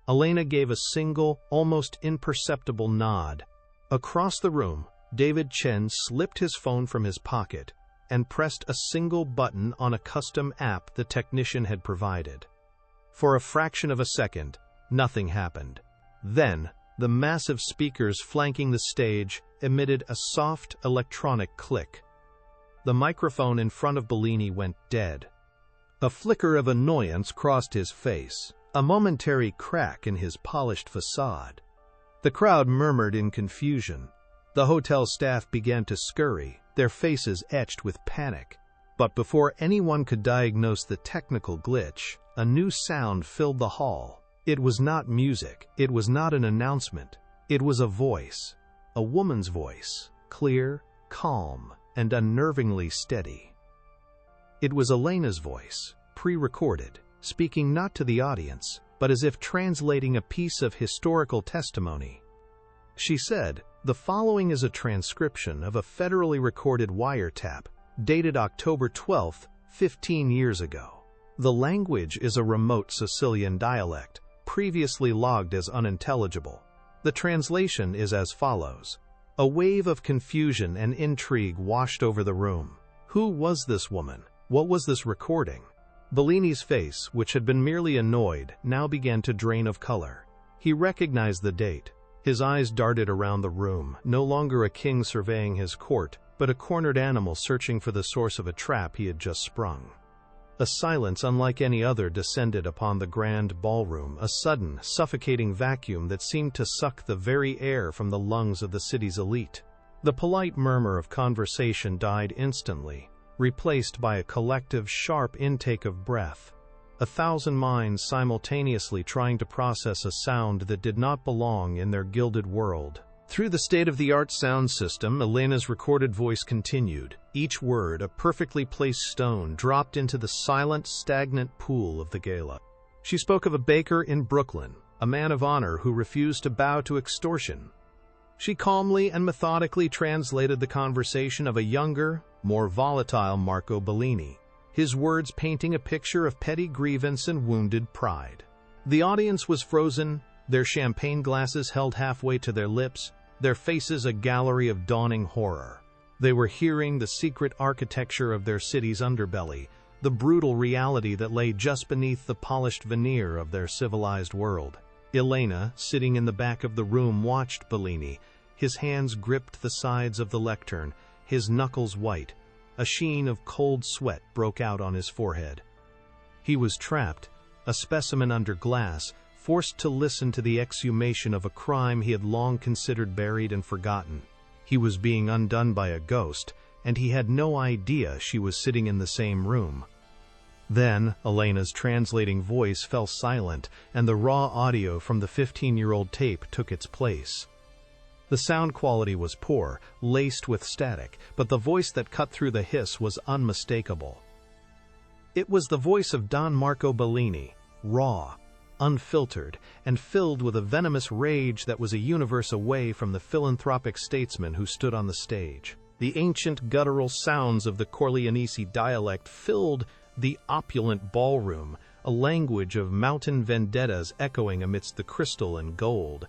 Elena gave a single, almost imperceptible nod. Across the room, David Chen slipped his phone from his pocket and pressed a single button on a custom app the technician had provided. For a fraction of a second, nothing happened. Then, the massive speakers flanking the stage emitted a soft electronic click. The microphone in front of Bellini went dead. A flicker of annoyance crossed his face, a momentary crack in his polished facade. The crowd murmured in confusion. The hotel staff began to scurry, their faces etched with panic. But before anyone could diagnose the technical glitch, a new sound filled the hall. It was not music, it was not an announcement. It was a voice, a woman's voice, clear, calm, and unnervingly steady. It was Elena's voice, pre-recorded, speaking not to the audience, but as if translating a piece of historical testimony. She said, "The following is a transcription of a federally recorded wiretap, dated October 12, 15 years ago. The language is a remote Sicilian dialect, previously logged as unintelligible. The translation is as follows. A wave of confusion and intrigue washed over the room. Who was this woman? What was this recording?" Bellini's face, which had been merely annoyed, now began to drain of color. He recognized the date. His eyes darted around the room, no longer a king surveying his court, but a cornered animal searching for the source of a trap he had just sprung. A silence unlike any other descended upon the grand ballroom, a sudden, suffocating vacuum that seemed to suck the very air from the lungs of the city's elite. The polite murmur of conversation died instantly, replaced by a collective, sharp intake of breath. 1,000 minds simultaneously trying to process a sound that did not belong in their gilded world. Through the state-of-the-art sound system, Elena's recorded voice continued, each word a perfectly placed stone dropped into the silent, stagnant pool of the gala. She spoke of a baker in Brooklyn, a man of honor who refused to bow to extortion. She calmly and methodically translated the conversation of a younger, more volatile Marco Bellini, his words painting a picture of petty grievance and wounded pride. The audience was frozen, their champagne glasses held halfway to their lips, their faces a gallery of dawning horror. They were hearing the secret architecture of their city's underbelly, the brutal reality that lay just beneath the polished veneer of their civilized world. Elena, sitting in the back of the room, watched Bellini. His hands gripped the sides of the lectern, his knuckles white. A sheen of cold sweat broke out on his forehead. He was trapped, a specimen under glass, forced to listen to the exhumation of a crime he had long considered buried and forgotten. He was being undone by a ghost, and he had no idea she was sitting in the same room. Then, Elena's translating voice fell silent, and the raw audio from the 15-year-old tape took its place. The sound quality was poor, laced with static, but the voice that cut through the hiss was unmistakable. It was the voice of Don Marco Bellini, raw, unfiltered, and filled with a venomous rage that was a universe away from the philanthropic statesman who stood on the stage. The ancient guttural sounds of the Corleonese dialect filled the opulent ballroom, a language of mountain vendettas echoing amidst the crystal and gold.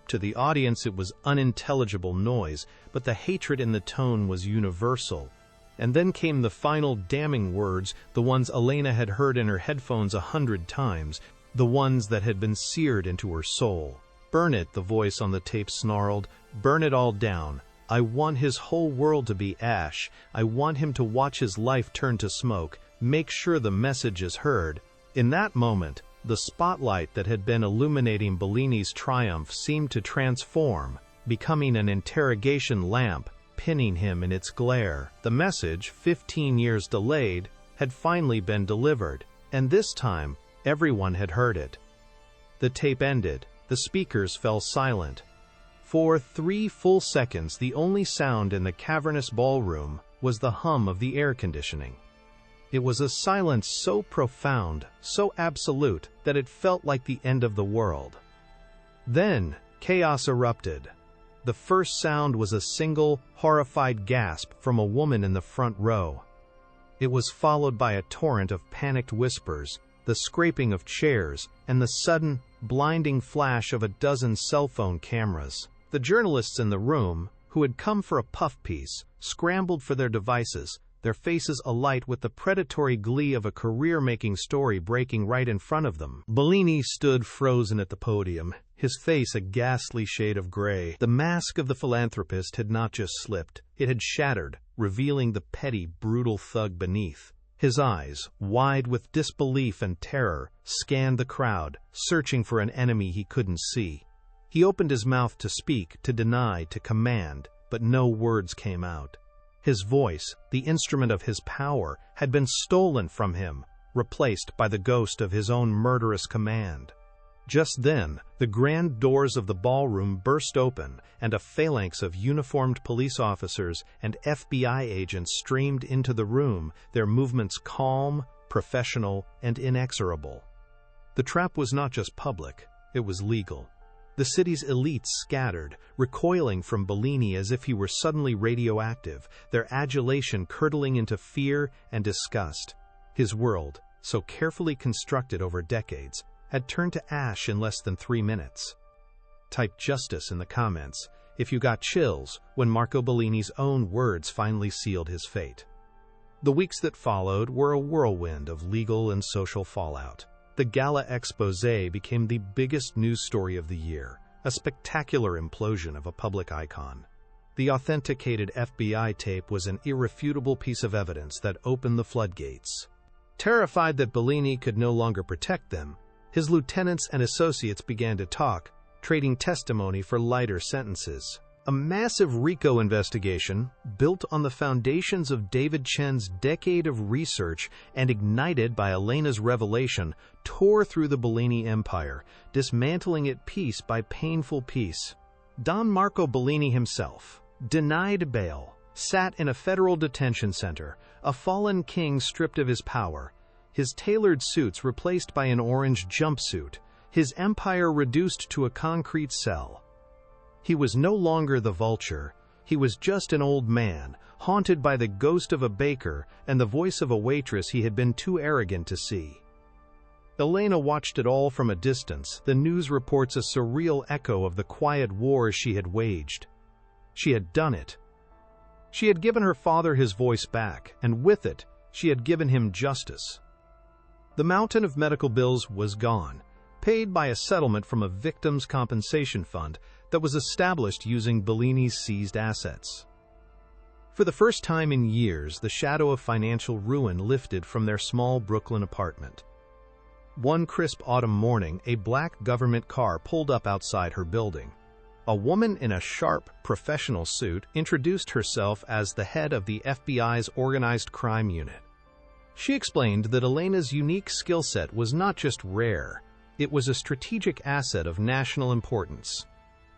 To the audience it was unintelligible noise, but the hatred in the tone was universal. And then came the final damning words, the ones Elena had heard in her headphones 100 times, the ones that had been seared into her soul. "Burn it," the voice on the tape snarled. "Burn it all down. I want his whole world to be ash. I want him to watch his life turn to smoke. Make sure the message is heard." In that moment, the spotlight that had been illuminating Bellini's triumph seemed to transform, becoming an interrogation lamp, pinning him in its glare. The message, 15 years delayed, had finally been delivered, and this time, everyone had heard it. The tape ended. The speakers fell silent. For 3 full seconds, the only sound in the cavernous ballroom was the hum of the air conditioning. It was a silence so profound, so absolute, that it felt like the end of the world. Then, chaos erupted. The first sound was a single, horrified gasp from a woman in the front row. It was followed by a torrent of panicked whispers, the scraping of chairs, and the sudden, blinding flash of a dozen cell phone cameras. The journalists in the room, who had come for a puff piece, scrambled for their devices, their faces alight with the predatory glee of a career-making story breaking right in front of them. Bellini stood frozen at the podium, his face a ghastly shade of gray. The mask of the philanthropist had not just slipped, it had shattered, revealing the petty, brutal thug beneath. His eyes, wide with disbelief and terror, scanned the crowd, searching for an enemy he couldn't see. He opened his mouth to speak, to deny, to command, but no words came out. His voice, the instrument of his power, had been stolen from him, replaced by the ghost of his own murderous command. Just then, the grand doors of the ballroom burst open, and a phalanx of uniformed police officers and FBI agents streamed into the room, their movements calm, professional, and inexorable. The trap was not just public, it was legal. The city's elites scattered, recoiling from Bellini as if he were suddenly radioactive, their adulation curdling into fear and disgust. His world, so carefully constructed over decades, had turned to ash in less than 3 minutes. Type justice in the comments if you got chills when Marco Bellini's own words finally sealed his fate. The weeks that followed were a whirlwind of legal and social fallout. The gala exposé became the biggest news story of the year, a spectacular implosion of a public icon. The authenticated FBI tape was an irrefutable piece of evidence that opened the floodgates. Terrified that Bellini could no longer protect them, his lieutenants and associates began to talk, trading testimony for lighter sentences. A massive RICO investigation, built on the foundations of David Chen's decade of research and ignited by Elena's revelation, tore through the Bellini empire, dismantling it piece by painful piece. Don Marco Bellini himself, denied bail, sat in a federal detention center, a fallen king stripped of his power, his tailored suits replaced by an orange jumpsuit, his empire reduced to a concrete cell. He was no longer the vulture. He was just an old man, haunted by the ghost of a baker and the voice of a waitress he had been too arrogant to see. Elena watched it all from a distance, the news reports a surreal echo of the quiet wars she had waged. She had done it. She had given her father his voice back, and with it, she had given him justice. The mountain of medical bills was gone, paid by a settlement from a victims' compensation fund that was established using Bellini's seized assets. For the first time in years, the shadow of financial ruin lifted from their small Brooklyn apartment. One crisp autumn morning, a black government car pulled up outside her building. A woman in a sharp, professional suit introduced herself as the head of the FBI's organized crime unit. She explained that Elena's unique skill set was not just rare, it was a strategic asset of national importance.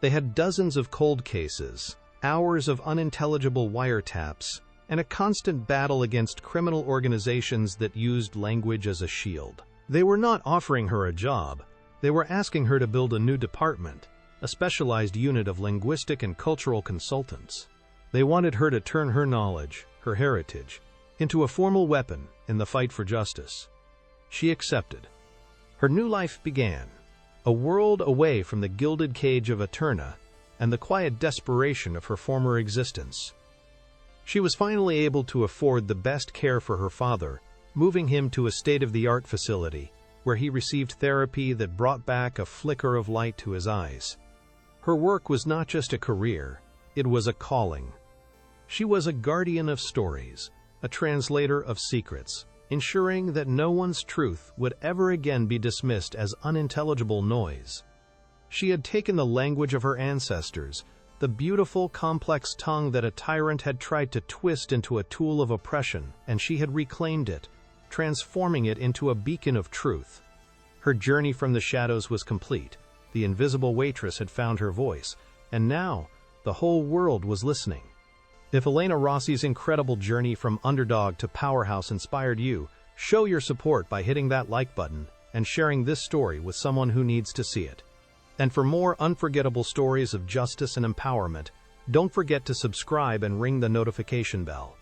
They had dozens of cold cases, hours of unintelligible wiretaps, and a constant battle against criminal organizations that used language as a shield. They were not offering her a job, they were asking her to build a new department, a specialized unit of linguistic and cultural consultants. They wanted her to turn her knowledge, her heritage, into a formal weapon in the fight for justice. She accepted. Her new life began, a world away from the gilded cage of Eterna and the quiet desperation of her former existence. She was finally able to afford the best care for her father, moving him to a state-of-the-art facility where he received therapy that brought back a flicker of light to his eyes. Her work was not just a career, it was a calling. She was a guardian of stories, a translator of secrets, ensuring that no one's truth would ever again be dismissed as unintelligible noise. She had taken the language of her ancestors, the beautiful, complex tongue that a tyrant had tried to twist into a tool of oppression, and she had reclaimed it, transforming it into a beacon of truth. Her journey from the shadows was complete. The invisible waitress had found her voice, and now the whole world was listening. If Elena Rossi's incredible journey from underdog to powerhouse inspired you, show your support by hitting that like button and sharing this story with someone who needs to see it. And for more unforgettable stories of justice and empowerment, don't forget to subscribe and ring the notification bell.